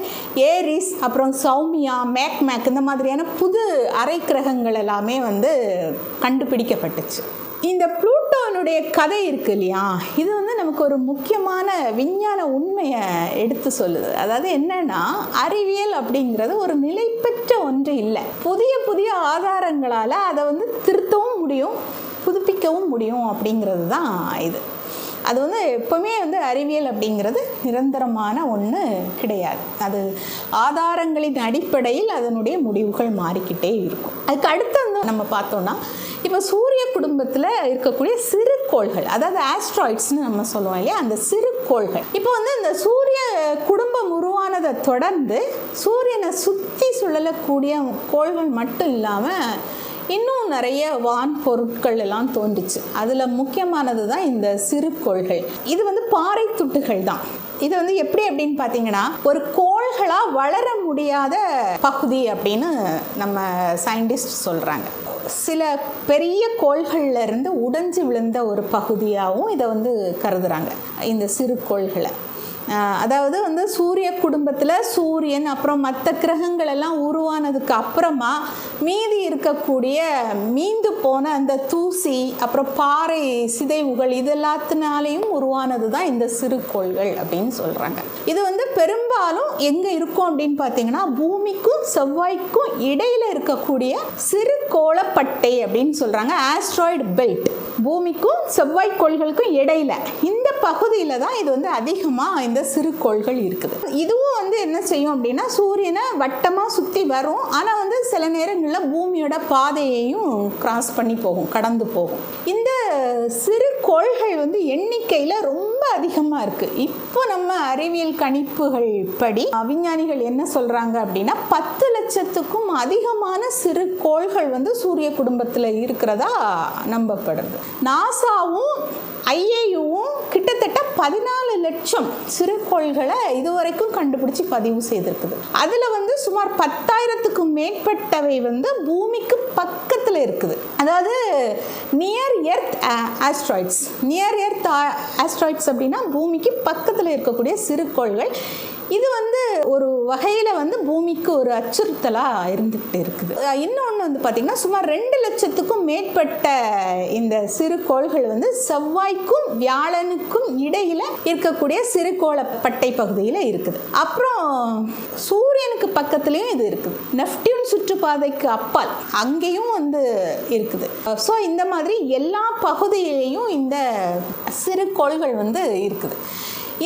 ஏரிஸ், அப்புறம் சௌமியா, மேக் இந்த மாதிரியான புது அரை கிரகங்கள் எல்லாமே வந்து கண்டுபிடிக்கப்பட்டுச்சு. இந்த ப்ளூட்டோனுடைய கதை இருக்கு இல்லையா, இது வந்து நமக்கு ஒரு முக்கியமான விஞ்ஞான உண்மையை எடுத்து சொல்லுது. அதாவது என்னன்னா, அறிவியல் அப்படிங்கிறது ஒரு நிலை பெற்ற ஒன்று இல்லை. புதிய புதிய ஆதாரங்களால் அதை வந்து திருத்தவும் முடியும், புதுப்பிக்கவும் முடியும் அப்படிங்கிறது தான் இது. அது வந்து எப்போவுமே வந்து அறிவியல் அப்படிங்கிறது நிரந்தரமான ஒன்று கிடையாது. அது ஆதாரங்களின் அடிப்படையில் அதனுடைய முடிவுகள் மாறிக்கிட்டே இருக்கும். அதுக்கு அடுத்து வந்து நம்ம பார்த்தோம்னா, இப்போ சூரிய குடும்பத்தில் இருக்கக்கூடிய சிறு கோள்கள், அதாவது ஆஸ்ட்ராய்ட்ஸ்னு நம்ம சொல்லுவோம் இல்லையா, அந்த சிறு கோள்கள் இப்போ வந்து இந்த சூரிய குடும்பம் உருவானதை தொடர்ந்து சூரியனை சுற்றி சுழலக்கூடிய கோள்கள் மட்டும் இல்லாமல் இன்னும் நிறைய வான் பொருட்கள் எல்லாம் தோன்றுச்சு. அதில் முக்கியமானது தான் இந்த சிறு கோள்கள். இது வந்து பாறை துட்டுகள் தான். இது வந்து எப்படி அப்படின்னு பார்த்தீங்கன்னா, ஒரு கோள்களாக வளர முடியாத பகுதி அப்படின்னு நம்ம சயின்டிஸ்ட் சொல்கிறாங்க. சில பெரிய கோள்கள்ல இருந்து உடைஞ்சு விழுந்த ஒரு பகுதியாகவும் இதை வந்து கருதுகிறாங்க இந்த சிறு கோள்களை. அதாவது வந்து சூரிய குடும்பத்தில் சூரியன் அப்புறம் மற்ற கிரகங்கள் எல்லாம் உருவானதுக்கு அப்புறமா மீதி இருக்கக்கூடிய மீந்து போன அந்த தூசி, அப்புறம் பாறை சிதைவுகள், இது எல்லாத்தினாலையும் உருவானது தான் இந்த சிறு கோள்கள் அப்படின்னு சொல்கிறாங்க. இது வந்து பெரும்பாலும் எங்கே இருக்கும் அப்படின்னு பார்த்தீங்கன்னா, பூமிக்கும் செவ்வாய்க்கும் இடையில் இருக்கக்கூடிய சிறு கோளப்பட்டை அப்படின்னு சொல்கிறாங்க, ஆஸ்ட்ராய்டு பெல்ட். பூமிக்கும் செவ்வாய் கோள்களுக்கும் இடையில இந்த பகுதியில் தான் இது வந்து அதிகமாக இந்த சிறு கோள்கள் இருக்குது. இதுவும் வந்து என்ன செய்யும் அப்படின்னா, சூரியனை வட்டமாக சுற்றி வரும். ஆனால் வந்து சில நேரங்களில் பூமியோட பாதையையும் கிராஸ் பண்ணி போகும், கடந்து போகும். இந்த சிறு கோள்கள் வந்து எண்ணிக்கையில் ரொம்ப அதிகமாக இருக்குது. இப்போ நம்ம அறிவியல் கணிப்புகள் படி விஞ்ஞானிகள் என்ன சொல்கிறாங்க அப்படின்னா 10 லட்சத்துக்கும் அதிகமான சிறு கோள்கள் வந்து சூரிய குடும்பத்தில் இருக்கிறதா நம்பப்படுது. நாசாவும் ஐஏயுவும் கிட்டத்தட்ட 14 லட்சம் சிறுகோள்களை இதுவரைக்கும் கண்டுபிடிச்சி பதிவு செய்திருக்குது. அதில் வந்து சுமார் 10,000க்கும் மேற்பட்டவை வந்து பூமிக்கு பக்கத்தில் இருக்குது. அதாவது near earth asteroids. Near earth asteroids அப்படின்னா பூமிக்கு பக்கத்தில் இருக்கக்கூடிய சிறுகோள்கள். இது வந்து ஒரு வகையில் வந்து பூமிக்கு ஒரு அச்சுறுத்தலாக இருந்துகிட்டு இருக்குது. இன்னொன்று வந்து பார்த்திங்கன்னா சுமார் 2 லட்சத்துக்கும் மேற்பட்ட இந்த சிறுகோள்கள் வந்து செவ்வாய்க்கும் வியாழனுக்கும் இடையில் இருக்கக்கூடிய சிறுகோள பட்டை பகுதியில் இருக்குது. அப்புறம் சூரியனுக்கு பக்கத்துலேயும் இது இருக்குது. நெப்டியூன் சுற்றுப்பாதைக்கு அப்பால் அங்கேயும் வந்து இருக்குது. ஸோ இந்த மாதிரி எல்லா பகுதியிலையும் இந்த சிறுகோள்கள் வந்து இருக்குது.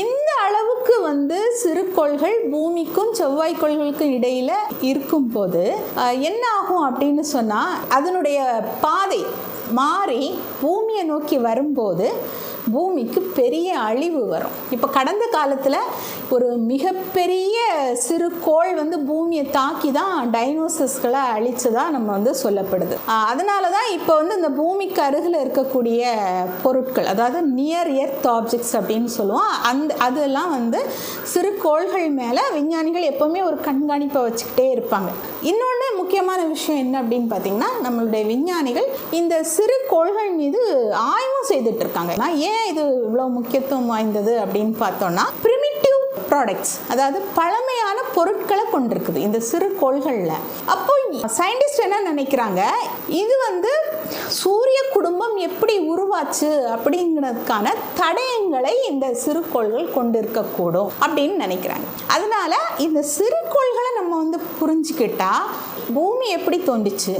இந்த அளவுக்கு வந்து சிறுகோள்கள் பூமிக்கும் செவ்வாய்க்கோள்களுக்கும் இடையில் இருக்கும்போது என்ன ஆகும் அப்படின்னு சொன்னால், அதனுடைய பாதை மாறி பூமியை நோக்கி வரும்போது பூமிக்கு பெரிய அழிவு வரும். இப்போ கடந்த காலத்தில் ஒரு மிகப்பெரிய சிறுகோள் வந்து பூமியை தாக்கி தான் டைனோசர்ஸ்களை அழிச்சதாக நம்ம வந்து சொல்லப்படுது. அதனால தான் இப்போ வந்து இந்த பூமிக்கு அருகில் இருக்கக்கூடிய பொருட்கள், அதாவது நியர் எர்த் ஆப்ஜெக்ட்ஸ் அப்படின்னு சொல்லுவோம், அதெல்லாம் வந்து சிறுகோள்கள் மேலே விஞ்ஞானிகள் எப்போவுமே ஒரு கண்காணிப்பை வச்சுக்கிட்டே இருப்பாங்க. இன்னொன்று முக்கியமான விஷயம் என்ன அப்படின்னு பார்த்தீங்கன்னா, நம்மளுடைய விஞ்ஞானிகள் இந்த சிறுகோள்கள் மீது ஆய்வும் செய்துட்டு இருக்காங்க. ஏன் இது இவ்வளோ முக்கியத்துவம் வாய்ந்தது அப்படின்னு பார்த்தோம்னா, பிரிமிட்டிவ் ப்ராடக்ட்ஸ், அதாவது பழமையான பொருட்களை கொண்டிருக்குது இந்த சிறுகோள்களில். அப்போ சயின்டிஸ்ட் என்ன நினைக்கிறாங்க, இது வந்து சூரிய குடும்பம் எப்படி உருவாச்சு அப்படிங்கிறதுக்கான தடயங்களை இந்த சிறுகோள்கள் கொண்டிருக்கக்கூடும் அப்படின்னு நினைக்கிறாங்க. அதனால இந்த சிறுகோள்களை நம்ம வந்து புரிஞ்சுக்கிட்டா பூமி எப்படி தோன்றுச்சு,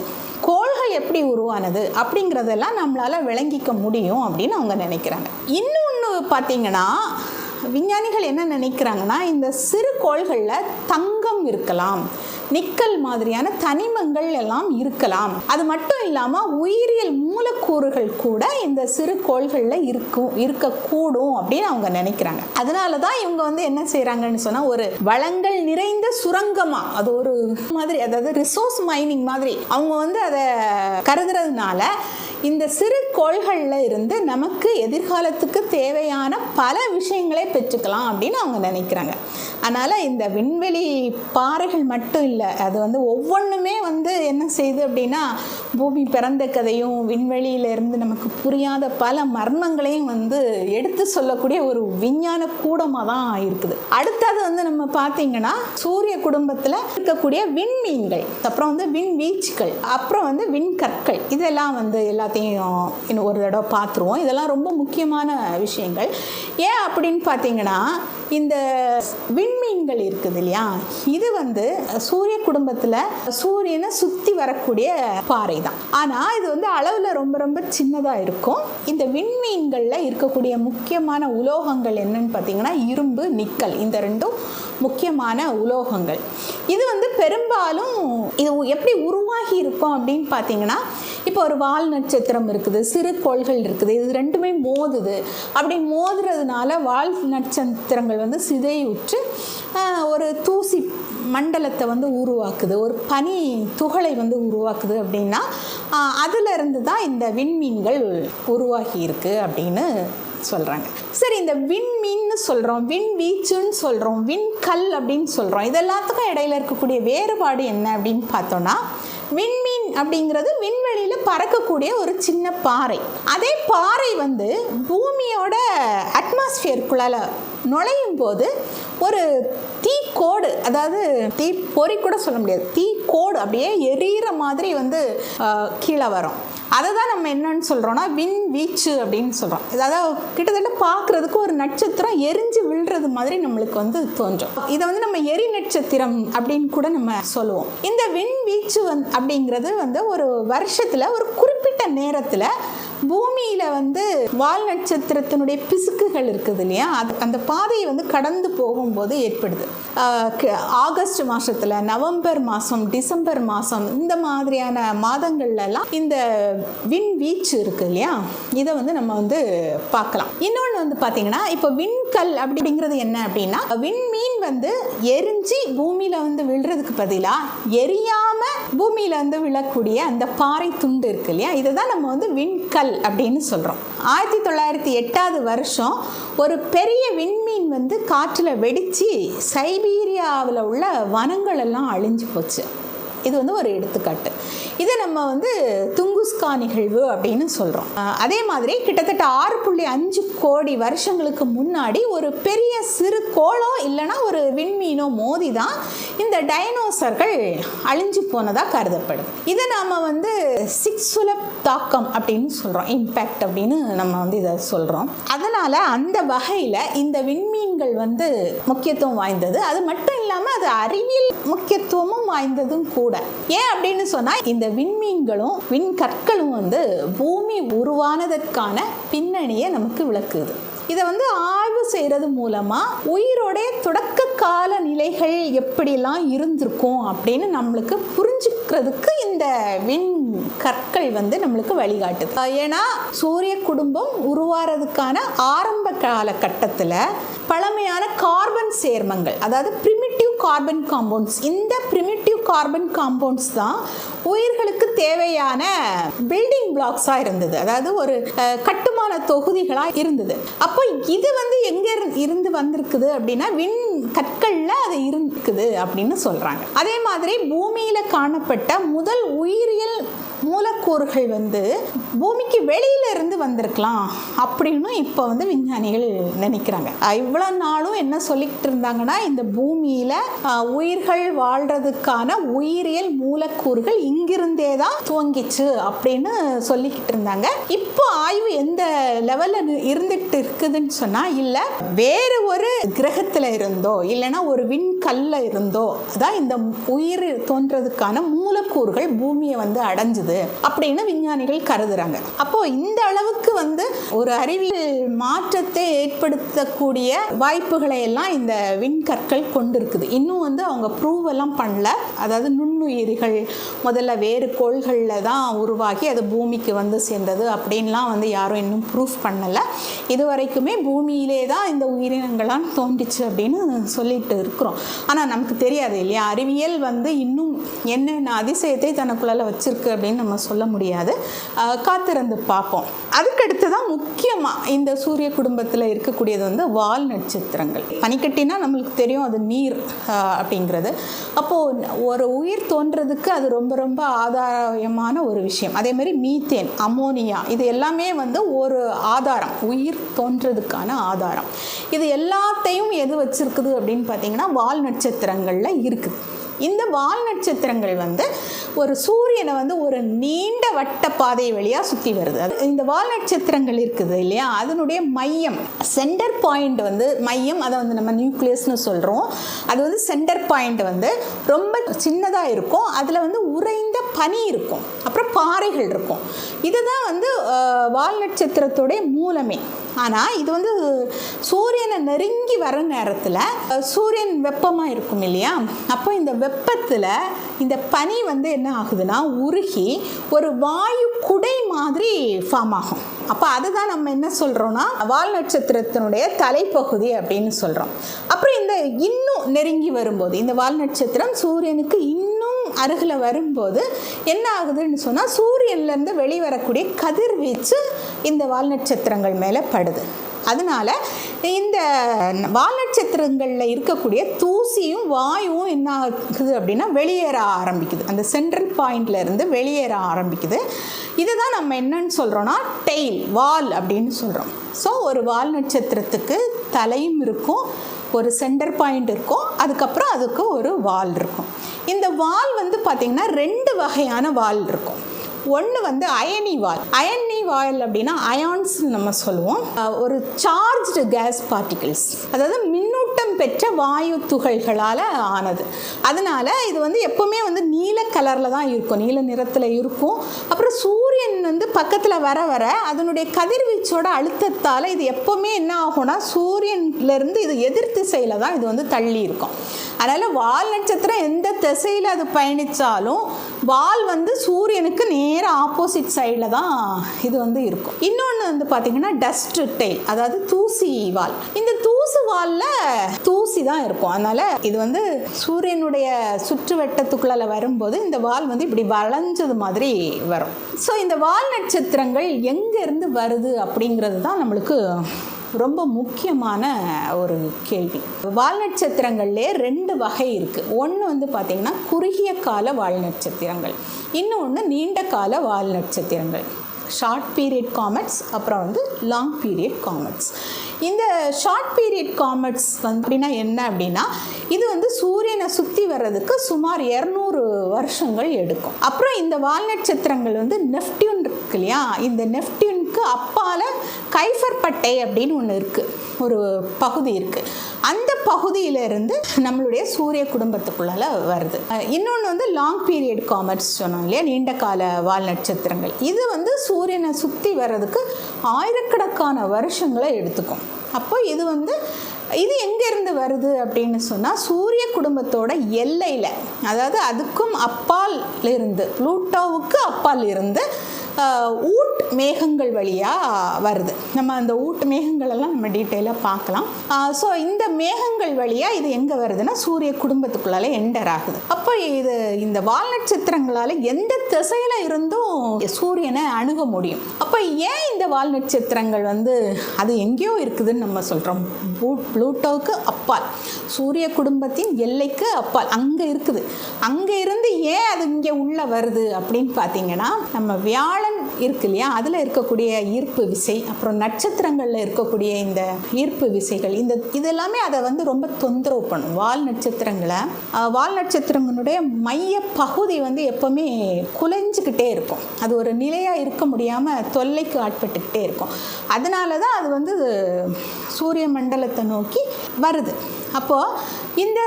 கோள்கள் எப்படி உருவானது அப்படிங்கிறதெல்லாம் நம்மளால் விளங்கிக்க முடியும் அப்படின்னு அவங்க நினைக்கிறாங்க. இன்னொன்று பார்த்தீங்கன்னா, விஞ்ஞானிகள் என்ன நினைக்கிறாங்கன்னா, இந்த சிறு கோள்களில் தங்கம் இருக்கலாம், நிக்கல் மாதிரியான தனிமங்கள் எல்லாம் இருக்கலாம். அது மட்டும் இல்லாமல் உயிரியல் மூலக்கூறுகள் கூட இந்த சிறு கோள்களில் இருக்கக்கூடும் அப்படின்னு அவங்க நினைக்கிறாங்க. அதனால தான் இவங்க வந்து என்ன செய்கிறாங்கன்னு சொன்னால், ஒரு வளங்கள் நிறைந்த சுரங்கமாக, அது ஒரு மாதிரி, அதாவது ரிசோர்ஸ் மைனிங் மாதிரி அவங்க வந்து அதை கருதுறதுனால இந்த சிறு கோள்களில் இருந்து நமக்கு எதிர்காலத்துக்கு தேவையான பல விஷயங்களை பெற்றுக்கலாம் அப்படின்னு அவங்க நினைக்கிறாங்க. அதனால் இந்த விண்வெளி பாறைகள் மட்டும் இல்லை, அது வந்து ஒவ்வொன்றுமே வந்து என்ன செய்யுது அப்படின்னா, பூமி பிறந்த கதையும் விண்வெளியிலேருந்து நமக்கு புரியாத பல மர்மங்களையும் வந்து எடுத்து சொல்லக்கூடிய ஒரு விஞ்ஞான கூடமாக தான் இருக்குது. அடுத்தது வந்து நம்ம பார்த்தீங்கன்னா, சூரிய குடும்பத்தில் இருக்கக்கூடிய விண்மீன்கள், அப்புறம் வந்து விண்வீச்சுகள், அப்புறம் வந்து விண்கற்கள், இதெல்லாம் வந்து எல்லாத்தையும் இன்னும் ஒரு தடவை பார்த்துருவோம். இதெல்லாம் ரொம்ப முக்கியமான விஷயங்கள். ஏன் அப்படின்னு பார்த்தீங்கன்னா, இந்த விண்மீன்கள் இருக்குது இல்லையா, இது வந்து சூரிய குடும்பத்தில் சூரியனை சுற்றி வரக்கூடிய பாறை தான். ஆனால் இது வந்து அளவில் ரொம்ப ரொம்ப சின்னதாக இருக்கும். இந்த விண்மீன்களில் இருக்கக்கூடிய முக்கியமான உலோகங்கள் என்னன்னு பார்த்தீங்கன்னா, இரும்பு, நிக்கல், இந்த ரெண்டும் முக்கியமான உலோகங்கள். இது வந்து பெரும்பாலும் இது எப்படி உருவாகி இருக்கும் அப்படின்னு பார்த்தீங்கன்னா, இப்போ ஒரு வால் நட்சத்திரம் இருக்குது, சிறு கோள்கள் இருக்குது, இது ரெண்டுமே மோதுது. அப்படி மோதுறதுனால வால் நட்சத்திரங்கள் வந்து சிதையுற்று ஒரு தூசி மண்டலத்தை வந்து உருவாக்குது, ஒரு பனி துகளை வந்து உருவாக்குது. அப்படின்னா அதிலிருந்து தான் இந்த விண்மீன்கள் உருவாகி இருக்கு அப்படின்னு சொல்கிறாங்க. சரி, இந்த விண்மீன்னு சொல்கிறோம், விண்வீச்சுன்னு சொல்கிறோம், விண்கல் அப்படின்னு சொல்கிறோம், இது எல்லாத்துக்கும் இடையில இருக்கக்கூடிய வேறுபாடு என்ன அப்படின்னு பார்த்தோன்னா, விண்மீன் அப்படிங்கிறது விண்வெளியில் பறக்கக்கூடிய ஒரு சின்ன பாறை. அதே பாறை வந்து பூமியோட அட்மாஸ்பியருக்குள்ளால நுழையும் போது ஒரு தீக்கோடு, அதாவது தீ பொறி கூட சொல்ல முடியாது, தீக்கோடு அப்படியே எரியிற மாதிரி வந்து கீழே வரும். அதை தான் நம்ம என்னன்னு சொல்கிறோன்னா விண்வீச்சு அப்படின்னு சொல்கிறோம். அதாவது கிட்டத்தட்ட பார்க்குறதுக்கு ஒரு நட்சத்திரம் எரிஞ்சு விழுறது மாதிரி நம்மளுக்கு வந்து தோன்றும். இதை வந்து நம்ம எரி நட்சத்திரம் அப்படின்னு கூட நம்ம சொல்லுவோம். இந்த விண்வீச்சு அப்படிங்கிறது வந்து ஒரு வருஷத்தில் ஒரு குறிப்பிட்ட நேரத்தில் பூமியில் வந்து வால் நட்சத்திரத்தினுடைய பிசுக்குகள் இருக்குது இல்லையா, அந்த பாதையை வந்து கடந்து போகும்போது ஏற்படுது. ஆகஸ்ட் மாதத்தில், நவம்பர் மாதம், டிசம்பர் மாதம், இந்த மாதிரியான மாதங்கள்லாம் இந்த விண்வீச்சு இருக்கு இல்லையா, இதை வந்து நம்ம வந்து பார்க்கலாம். இன்னொன்று வந்து பார்த்தீங்கன்னா, இப்போ விண்கல் அப்படிங்கிறது என்ன அப்படின்னா, விண்மீன் வந்து எரிஞ்சு பூமியில் வந்து விழுறதுக்கு பதிலாக எரியாமல் பூமியில் வந்து விழக்கூடிய அந்த பாறை துண்டு இருக்கு இல்லையா, இதை தான் நம்ம வந்து விண்கல் அப்படின்னு சொல்கிறோம். 1908 வருஷம் ஒரு பெரிய விண்மீன் வந்து காற்றில் வெடித்து சைபீரியாவில் உள்ள வனங்கள் எல்லாம் அழிஞ்சு போச்சு. இது வந்து ஒரு எடுத்துக்காட்டு. இதை நம்ம வந்து துங்குஸ்கா நிகழ்வு அப்படின்னு சொல்கிறோம். அதே மாதிரி கிட்டத்தட்ட 6.5 கோடி வருஷங்களுக்கு முன்னாடி ஒரு பெரிய சிறு கோளோ இல்லைனா ஒரு விண்மீனோ மோதி தான் இந்த டைனோசர்கள் அழிஞ்சு போனதாக கருதப்படுது. இதை நாம் வந்து சிக்ஸுலப் தாக்கம் அப்படின்னு சொல்கிறோம், இம்பேக்ட் அப்படின்னு நம்ம வந்து இதை சொல்கிறோம். அதனால் அந்த வகையில் இந்த விண்மீன்கள் வந்து முக்கியத்துவம் வாய்ந்தது. அது மட்டும் இல்லாமல் அது அறிவியல் முக்கியத்துவமும் வாய்ந்ததும் கூட. ஏன் அப்படின்னு சொன்னால், இந்த விண்மீன்களும் விண்கற்களும் வந்து பூமி உருவானதற்கான பின்னணியை நமக்கு விளக்குது. இதை வந்து ஆய்வு செய்கிறது மூலமாக உயிரோடைய தொடக்க கால நிலைகள் எப்படிலாம் இருந்திருக்கும் அப்படின்னு நம்மளுக்கு புரிஞ்சுக்கிறதுக்கு இந்த விண்கற்கள் வந்து நம்மளுக்கு வழிகாட்டுது. ஏன்னா சூரிய குடும்பம் உருவாகிறதுக்கான ஆரம்ப காலகட்டத்தில் பழமையான கார்பன் சேர்மங்கள், அதாவது பிரிமிட்டிவ் கார்பன் காம்பவுண்ட்ஸ், இந்த பிரிமிட்டிவ் கார்பன் காம்பவுண்ட்ஸ் தான் உயிர்களுக்கு தேவையான பில்டிங் பிளாக்ஸாக இருந்தது, அதாவது ஒரு கட்டுமான தொகுதிகளாக இருந்தது. அப்போ இது வந்து எங்கே இருந்து வந்திருக்குது அப்படின்னா விண் கற்களில் அது இருக்குது அப்படின்னு சொல்கிறாங்க. அதே மாதிரி பூமியில் காணப்பட்ட முதல் உயிரியல் மூலக்கூறுகள் வந்து பூமிக்கு வெளியில இருந்து வந்திருக்கலாம் அப்படின்னு இப்போ வந்து விஞ்ஞானிகள் நினைக்கிறாங்க. இவ்வளோ நாளும் என்ன சொல்லிக்கிட்டு இருந்தாங்கன்னா, இந்த பூமியில் உயிர்கள் வாழ்கிறதுக்கான உயிரியல் மூலக்கூறுகள் இங்கிருந்தே தான் துவங்கிச்சு அப்படின்னு சொல்லிக்கிட்டு இருந்தாங்க. இப்போ ஆய்வு எந்த லெவலில் இருந்துட்டு இருக்குதுன்னு சொன்னால், இல்லை வேறு ஒரு கிரகத்தில் இருந்தோ இல்லைன்னா ஒரு விண்கல்ல இருந்தோ அதான் இந்த உயிர் தோன்றதுக்கான மூலக்கூறுகள் பூமியை வந்து அடைஞ்சுது அப்படின்னு விஞ்ஞானிகள் கருதுறாங்க. அப்போ இந்த அளவுக்கு வந்து ஒரு அறிவியல் மாற்றத்தை ஏற்படுத்தக்கூடிய வாய்ப்புகளை எல்லாம் இந்த விண்கற்கள் கொண்டிருக்குது. இன்னும் வந்து அவங்க ப்ரூவ் எல்லாம் பண்ணல. அதாவது நுண்ணுயிரிகள் முதல்ல வேறு கோள்களில் தான் உருவாகி அது பூமிக்கு வந்து சேர்ந்தது அப்படின்லாம் வந்து யாரும் இன்னும் ப்ரூஃப் பண்ணலை. இது வரைக்குமே பூமியிலே தான் இந்த உயிரினங்கள்லாம் தோன்றிச்சு அப்படின்னு சொல்லிட்டு இருக்கிறோம். ஆனால் நமக்கு தெரியாது இல்லையா, அறிவியல் வந்து இன்னும் என்னென்ன அதிசயத்தை தனக்குள்ள வச்சிருக்கு அப்படின்னு நம்ம சொல்ல முடியாது. காத்திருந்து பார்ப்போம். அதுக்கடுத்து தான் முக்கியமாக இந்த சூரிய குடும்பத்தில் இருக்கக்கூடியது வந்து வால் நட்சத்திரங்கள். பனிக்கட்டினா நம்மளுக்கு தெரியும் அது நீர் அப்படிங்கிறது. அப்போது ஒரு உயிர் தோன்றதுக்கு அது ரொம்ப ரொம்ப ஆதாயமான ஒரு விஷயம். அதே மாதிரி மீத்தேன், அமோனியா, இது எல்லாமே வந்து ஒரு ஆதாரம், உயிர் தோன்றதுக்கான ஆதாரம். இது எல்லாத்தையும் எது வச்சிருக்குது அப்படின்னு பார்த்தீங்கன்னா வால் நட்சத்திரங்களில் இருக்குது. இந்த வால் நட்சத்திரங்கள் வந்து ஒரு சூரியனை வந்து ஒரு நீண்ட வட்ட பாதை வழியாக சுற்றி வருது. இந்த வால் நட்சத்திரங்கள் இருக்குது இல்லையா, அதனுடைய மையம், சென்டர் பாயிண்ட் வந்து மையம், அதை வந்து நம்ம நியூக்ளியஸ்னு சொல்கிறோம். அது வந்து சென்டர் பாயிண்ட் வந்து ரொம்ப சின்னதாக இருக்கும். அதில் வந்து உறைந்த பனி இருக்கும், அப்புறம் பாறைகள் இருக்கும். இதுதான் வந்து வால் நட்சத்திரத்துடைய மூலமே. ஆனால் இது வந்து சூரியனை நெருங்கி வர நேரத்தில் சூரியன் வெப்பமாக இருக்கும் இல்லையா, அப்போ இந்த வெப்பத்தில் இந்த பனி வந்து என்ன ஆகுதுன்னா உருகி ஒரு வாயு குடை மாதிரி ஃபார்ம் ஆகும். அப்போ அதுதான் நம்ம என்ன சொல்கிறோன்னா வால் நட்சத்திரத்தினுடைய தலைப்பகுதி அப்படின்னு சொல்கிறோம். அப்புறம் இந்த இன்னும் நெருங்கி வரும்போது இந்த வால் நட்சத்திரம் சூரியனுக்கு இன்னும் அருகில் வரும்போது என்ன ஆகுதுன்னு சொன்னால் சூரியன்லேருந்து வெளிவரக்கூடிய கதிர்வீச்சு இந்த வால் நட்சத்திரங்கள் மேலே படுது. அதனால் இந்த வால் நட்சத்திரங்களில் இருக்கக்கூடிய தூசியும் வாயுவும் என்ன ஆகுது அப்படின்னா வெளியேற ஆரம்பிக்குது. அந்த சென்ட்ரல் பாயிண்ட்லேருந்து வெளியேற ஆரம்பிக்குது. இதை தான் நம்ம என்னன்னு சொல்கிறோன்னா டெயில், வால் அப்படின்னு சொல்கிறோம். ஸோ ஒரு வால் நட்சத்திரத்துக்கு தலையும் இருக்கும், ஒரு சென்டர் பாயிண்ட் இருக்கும், அதுக்கப்புறம் அதுக்கு ஒரு வால் இருக்கும். இந்த வால் வந்து பார்த்திங்கன்னா 2 வகையான வால் இருக்கும். ஒன்று வந்து அயனி வால். அயனி வால் அப்படின்னா அயான்ஸ் நம்ம சொல்லுவோம். ஒரு சார்ஜ்டு கேஸ் பார்ட்டிகிள்ஸ், அதாவது மின்னூட்டம் பெற்ற வாயு துகள்களால் ஆனது. அதனால் இது வந்து எப்போவுமே வந்து நீல கலரில் தான் இருக்கும், நீல நிறத்தில் இருக்கும். அப்புறம் சூரியன் வந்து பக்கத்தில் வர வர அதனுடைய கதிர்வீச்சோட அழுத்தத்தால் இது எப்போவுமே என்ன ஆகும்னா சூரியன்லேருந்து இது எதிர் திசையில் தான் இது வந்து தள்ளி இருக்கும். அதனால் வால் நட்சத்திரம் எந்த திசையில் அது பயணித்தாலும் வால் வந்து சூரியனுக்கு நேராக ஆப்போசிட் சைடில் தான் இது வந்து இருக்கும். இன்னொன்று வந்து பார்த்திங்கன்னா டஸ்ட் டெயில், அதாவது தூசி வால். இந்த தூசு வாலில் தூசி தான் இருக்கும். அதனால் இது வந்து சூரியனுடைய சுற்று வட்டத்துக்குள்ளே வரும்போது இந்த வால் வந்து இப்படி வளைஞ்சது மாதிரி வரும். ஸோ இந்த வால் நட்சத்திரங்கள் எங்கேருந்து வருது அப்படிங்கிறது தான் நம்மளுக்கு ரொம்ப முக்கியமான ஒரு கேள்வி. வால் நட்சத்திரங்கள்லே 2 வகை இருக்குது. ஒன்று வந்து பார்த்திங்கன்னா குறுகிய கால வால் நட்சத்திரங்கள், இன்னொன்று நீண்ட கால வால் நட்சத்திரங்கள். ஷார்ட் பீரியட் காமெட்ஸ், அப்புறம் வந்து லாங் பீரியட் காமெட்ஸ். இந்த ஷார்ட் பீரியட் காமெட்ஸ் வந்து அப்படின்னா என்ன அப்படின்னா, இது வந்து சூரியனை சுற்றி வர்றதுக்கு சுமார் 200 வருஷங்கள் எடுக்கும். அப்புறம் இந்த வால் நட்சத்திரங்கள் வந்து நெப்டியூன் இருக்கு இல்லையா, இந்த நெப்டியூனுக்கு அப்பால் கைஃபர் பட்டை அப்படின்னு ஒன்று இருக்குது, ஒரு பகுதி இருக்குது. அந்த பகுதியிலிருந்து நம்மளுடைய சூரிய குடும்பத்துக்குள்ளால வருது. இன்னொன்று வந்து லாங் பீரியட் காமெட்ஸ் சொன்னோம் இல்லையா, நீண்ட கால வால் நட்சத்திரங்கள். இது வந்து சூரியனை சுற்றி வர்றதுக்கு ஆயிரக்கணக்கான வருஷங்களை எடுத்துக்கும். அப்போ இது வந்து இது எங்கேருந்து வருது அப்படின்னு சொன்னால் சூரிய குடும்பத்தோட எல்லையில், அதாவது அதுக்கும் அப்பால் இருந்து, ப்ளூட்டோவுக்கு அப்பால் இருந்து ஊட் மேகங்கள் வழியாக வருது. நம்ம அந்த ஊட் மேகங்களெல்லாம் நம்ம டீட்டெயிலாக பார்க்கலாம். ஸோ இந்த மேகங்கள் வழியாக இது எங்கே வருதுன்னா சூரிய குடும்பத்துக்குள்ளால என்டர் ஆகுது. அப்போ இது இந்த வால் நட்சத்திரங்களால் எந்த திசையில் இருந்தும் சூரியனை அணுக முடியும். அப்போ ஏன் இந்த வால் நட்சத்திரங்கள் வந்து அது எங்கேயோ இருக்குதுன்னு நம்ம சொல்கிறோம்? ப்ளூட்டோவுக்கு அப்பால், சூரிய குடும்பத்தின் எல்லைக்கு அப்பால் அங்கே இருக்குது. அங்கே இருந்து ஏன் அது இங்கே உள்ளே வருது அப்படின்னு பார்த்தீங்கன்னா, நம்ம வியாழன் இருக்கு இல்லையா, அதில் இருக்கக்கூடிய ஈர்ப்பு விசை, அப்புறம் நட்சத்திரங்களில் இருக்கக்கூடிய இந்த ஈர்ப்பு விசைகள், இதெல்லாமே அதை வந்து ரொம்ப தொந்தரவு பண்ணும். வால் நட்சத்திரங்களுடைய மைய பகுதி வந்து எப்போவுமே குலைஞ்சிக்கிட்டே இருக்கும். அது ஒரு நிலையாக இருக்க முடியாமல் தொல்லைக்கு ஆட்பட்டுக்கிட்டே இருக்கும். அதனால தான் அது வந்து சூரிய மண்டலத்தை நோக்கி வருது. அப்போது இந்த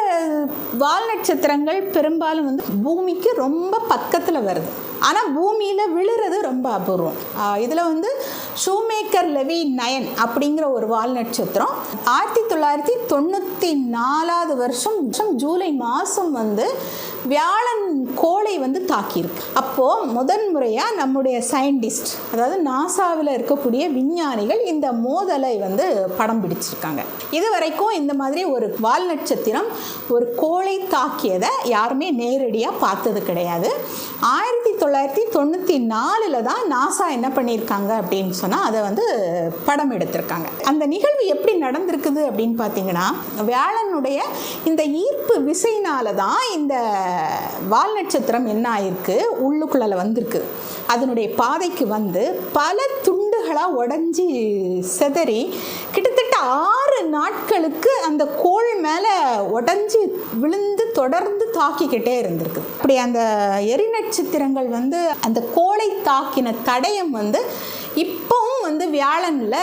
வால் நட்சத்திரங்கள் பெரும்பாலும் வந்து பூமிக்கு ரொம்ப பக்கத்தில் வருது. ஆனால் பூமியில் விழுறது ரொம்ப அபூர்வம். இதில் வந்து ஷூமேக்கர் லெவி 9 அப்படிங்கிற ஒரு வால் நட்சத்திரம் 1994 வருஷம் ஜூலை மாதம் வந்து வியாழன் கோளை வந்து தாக்கியிருக்கு. அப்போது முதன்முறையாக நம்முடைய சயின்டிஸ்ட், அதாவது நாசாவில் இருக்கக்கூடிய விஞ்ஞானிகள் இந்த மோதலை வந்து படம் பிடிச்சிருக்காங்க. இது வரைக்கும் இந்த மாதிரி ஒரு வால் நட்சத்திரம் ஒரு கோளை தாக்கியதை யாருமே நேரடியாக பார்த்தது கிடையாது. 1994 தான் நாசா என்ன பண்ணியிருக்காங்க அப்படின்னு சொன்னால் அதை வந்து படம் எடுத்திருக்காங்க. அந்த நிகழ்வு எப்படி நடந்திருக்குது அப்படின்னு பார்த்தீங்கன்னா, வியாழனுடைய இந்த ஈர்ப்பு விசையினால தான் இந்த வால் நட்சத்திரம் என்ன ஆயிருக்கு, உள்ளுக்குள்ள வந்திருக்கு. அதனுடைய பாதைக்கு வந்து பல துண்டுகளாக உடஞ்சி சிதறி கிட்டத்தட்ட 6 நாட்களுக்கு அந்த கோள் மேலே உடஞ்சி விழுந்து தொடர்ந்து தாக்கிக்கிட்டே இருந்திருக்கு. அப்படி அந்த எரி நட்சத்திரங்கள் வந்து அந்த கோளை தாக்கின தடயம் வந்து இப்பவும் வந்து வியாழன்ல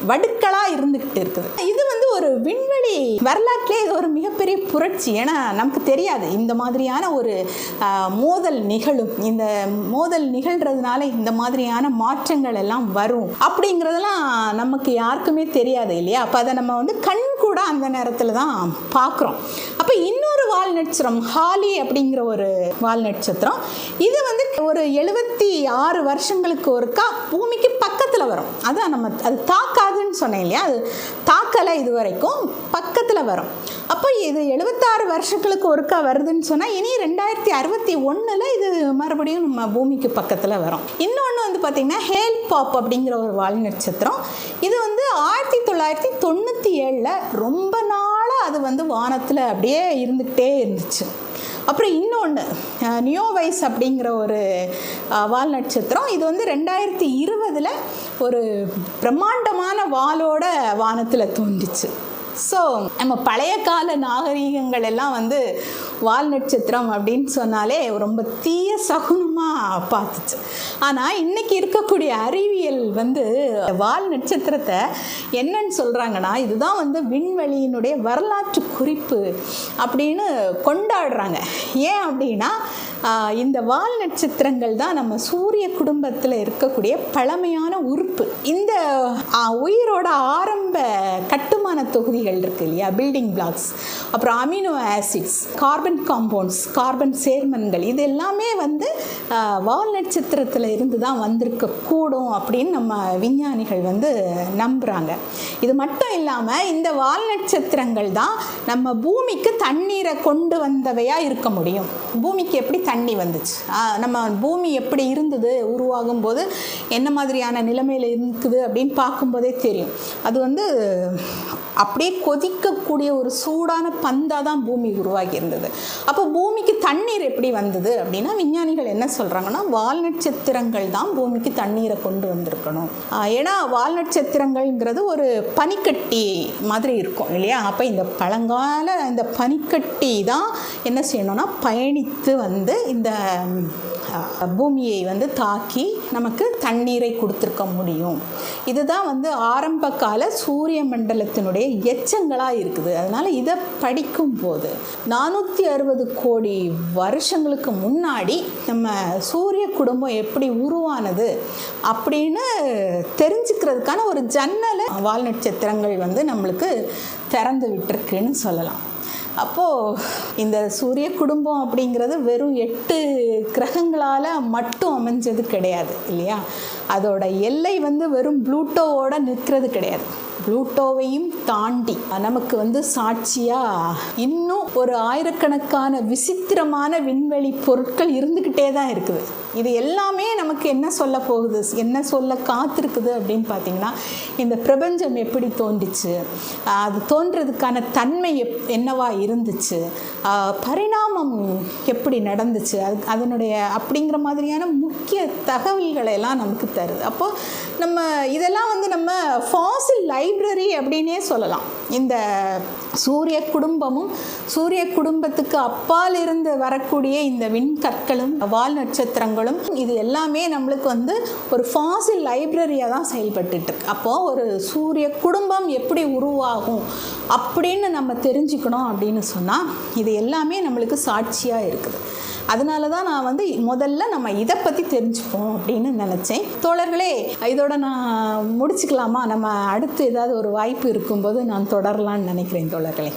வடுக்களாக இருந்துக்கிட்டு இருக்குது. இது வந்து ஒரு விண்வெளி வரலாற்றிலே இது ஒரு மிகப்பெரிய புரட்சி. ஏன்னா நமக்கு தெரியாது இந்த மாதிரியான ஒரு மோதல் நிகழும், இந்த மோதல் நிகழ்கிறதுனால இந்த மாதிரியான மாற்றங்கள் எல்லாம் வரும் அப்படிங்கிறதெல்லாம் நமக்கு யாருக்குமே தெரியாது இல்லையா. அப்போ அதை நம்ம வந்து கண் கூட அந்த நேரத்தில் தான் பார்க்குறோம். அப்போ இன்னொரு வால் நட்சத்திரம் ஹாலி அப்படிங்கிற ஒரு வால் நட்சத்திரம், இது வந்து ஒரு 76 வருஷங்களுக்கு ஒருக்கா பூமிக்கு பக்கத்தில் வரும். அதான் நம்ம அது தாக்காதுன்னு சொன்னேன் இல்லையா, அது தாக்கலை இது வரைக்கும், பக்கத்தில் வரும். அப்போ இது 76 வருஷங்களுக்கு ஒருக்கா வருதுன்னு சொன்னால் இனி 2061 இது மறுபடியும் நம்ம பூமிக்கு பக்கத்தில் வரும். இன்னொன்று வந்து பார்த்திங்கன்னா ஹேல் பாப் அப்படிங்கிற ஒரு வால் நட்சத்திரம், இது வந்து 1997 ரொம்ப நாளாக அது வந்து வானத்தில் அப்படியே இருந்துக்கிட்டே இருந்துச்சு. அப்புறம் இன்னொன்று நியோவைஸ் அப்படிங்கிற ஒரு வால் நட்சத்திரம், இது வந்து 2020 ஒரு பிரம்மாண்டமான வாலோட வானத்தில் தோன்றுச்சு. ஸோ நம்ம பழைய கால நாகரீகங்கள் எல்லாம் வந்து வால் நட்சத்திரம் அப்படின்னு சொன்னாலே ரொம்ப தீய சகுனமாக பார்த்துச்சு. ஆனால் இன்றைக்கி இருக்கக்கூடிய அறிவியல் வந்து வால் நட்சத்திரத்தை என்னன்னு சொல்கிறாங்கன்னா, இதுதான் வந்து விண்வெளியினுடைய வரலாற்று குறிப்பு அப்படின்னு கொண்டாடுறாங்க. ஏன் அப்படின்னா, இந்த வால் நட்சத்திரங்கள் தான் நம்ம சூரிய குடும்பத்தில் இருக்கக்கூடிய பழமையான உறுப்பு. இந்த உயிரோட ஆரம்ப கட்டுமான தொகுதிகள் இருக்கு இல்லையா, பில்டிங் பிளாக்ஸ், அப்புறம் amino acids, carbon compounds, carbon சேர்மன்கள், இது எல்லாமே வந்து வால் நட்சத்திரத்தில் இருந்து தான் வந்திருக்க கூடும் அப்படின்னு நம்ம விஞ்ஞானிகள் வந்து நம்புகிறாங்க. இது மட்டும் இல்லாமல் இந்த வால் நட்சத்திரங்கள் தான் நம்ம பூமிக்கு தண்ணீரை கொண்டு வந்தவையாக இருக்க முடியும். பூமிக்கு எப்படி தண்ணி வந்துச்சு, நம்ம பூமி எப்படி இருந்தது உருவாகும் போது என்ன மாதிரியான நிலைமையில் இருக்குது அப்படின்னு பார்க்கும்போதே தெரியும். அது வந்து அப்படியே கொதிக்கக்கூடிய ஒரு சூடான பந்தாக தான் பூமி உருவாகி இருந்தது. அப்போ பூமிக்கு தண்ணீர் எப்படி வந்தது அப்படின்னா விஞ்ஞானிகள் என்ன சொல்கிறாங்கன்னா வால் நட்சத்திரங்கள் தான் பூமிக்கு தண்ணீரை கொண்டு வந்திருக்கணும். ஏன்னா வால் நட்சத்திரங்கள்ங்கிறது ஒரு பனிக்கட்டி மாதிரி இருக்கும் இல்லையா. அப்போ இந்த பழங்கால இந்த பனிக்கட்டி தான் என்ன செய்யணும்னா பயணித்து வந்து இந்த பூமியை வந்து தாக்கி நமக்கு தண்ணீரை கொடுத்துருக்க முடியும். இதுதான் வந்து ஆரம்ப கால சூரிய மண்டலத்தினுடைய எச்சங்களாக இருக்குது. அதனால் இதை படிக்கும்போது 460 கோடி வருஷங்களுக்கு முன்னாடி நம்ம சூரிய குடும்பம் எப்படி உருவானது அப்படின்னு தெரிஞ்சுக்கிறதுக்கான ஒரு ஜன்னலை வால் நட்சத்திரங்கள் வந்து நம்மளுக்கு திறந்து விட்டுருக்குன்னு சொல்லலாம். அப்போது இந்த சூரிய குடும்பம் அப்படிங்கிறது வெறும் 8 கிரகங்களால் மட்டும் அமைஞ்சது கிடையாது இல்லையா. அதோட எல்லை வந்து வெறும் ப்ளூட்டோவோட நிற்கிறது கிடையாது. ப்ளூட்டோவையும் தாண்டி நமக்கு வந்து சாட்சியாக இன்னும் ஒரு ஆயிரக்கணக்கான விசித்திரமான விண்வெளி பொருட்கள் இருந்துக்கிட்டே தான் இருக்குது. இது எல்லாமே நமக்கு என்ன சொல்ல போகுது, என்ன சொல்ல காத்திருக்குது அப்படின்னு பார்த்தீங்கன்னா இந்த பிரபஞ்சம் எப்படி தோன்றிச்சு, அது தோன்றதுக்கான தன்மை என்னவா இருந்துச்சு, பரிணாமம் எப்படி நடந்துச்சு, அதனுடைய அப்படிங்கிற மாதிரியான முக்கிய தகவல்களை எல்லாம் நமக்கு தருது. அப்போது நம்ம இதெல்லாம் வந்து நம்ம ஃபாசில் லைப்ரரி அப்படின்னே சொல்லலாம். இந்த சூரிய குடும்பமும் சூரிய குடும்பத்துக்கு அப்பால் இருந்து வரக்கூடிய இந்த விண்கற்களும் வால் நட்சத்திரங்களும் இது எல்லாமே நம்மளுக்கு வந்து ஒரு ஃபாசில் லைப்ரரியாக தான் செயல்பட்டுருக்கு. அப்போது ஒரு சூரிய குடும்பம் எப்படி உருவாகும் அப்படின்னு நம்ம தெரிஞ்சுக்கணும் அப்படின்னு சொன்னால் இது எல்லாமே நம்மளுக்கு சாட்சியாக இருக்குது. அதனால தான் நான் வந்து முதல்ல நம்ம இதை பற்றி தெரிஞ்சுப்போம் அப்படின்னு நினச்சேன். தோழர்களே, இதோட நான் முடிச்சுக்கலாமா? நம்ம அடுத்து ஏதாவது ஒரு வாய்ப்பு இருக்கும்போது நான் தொடரலான்னு நினைக்கிறேன் தோழர்களே.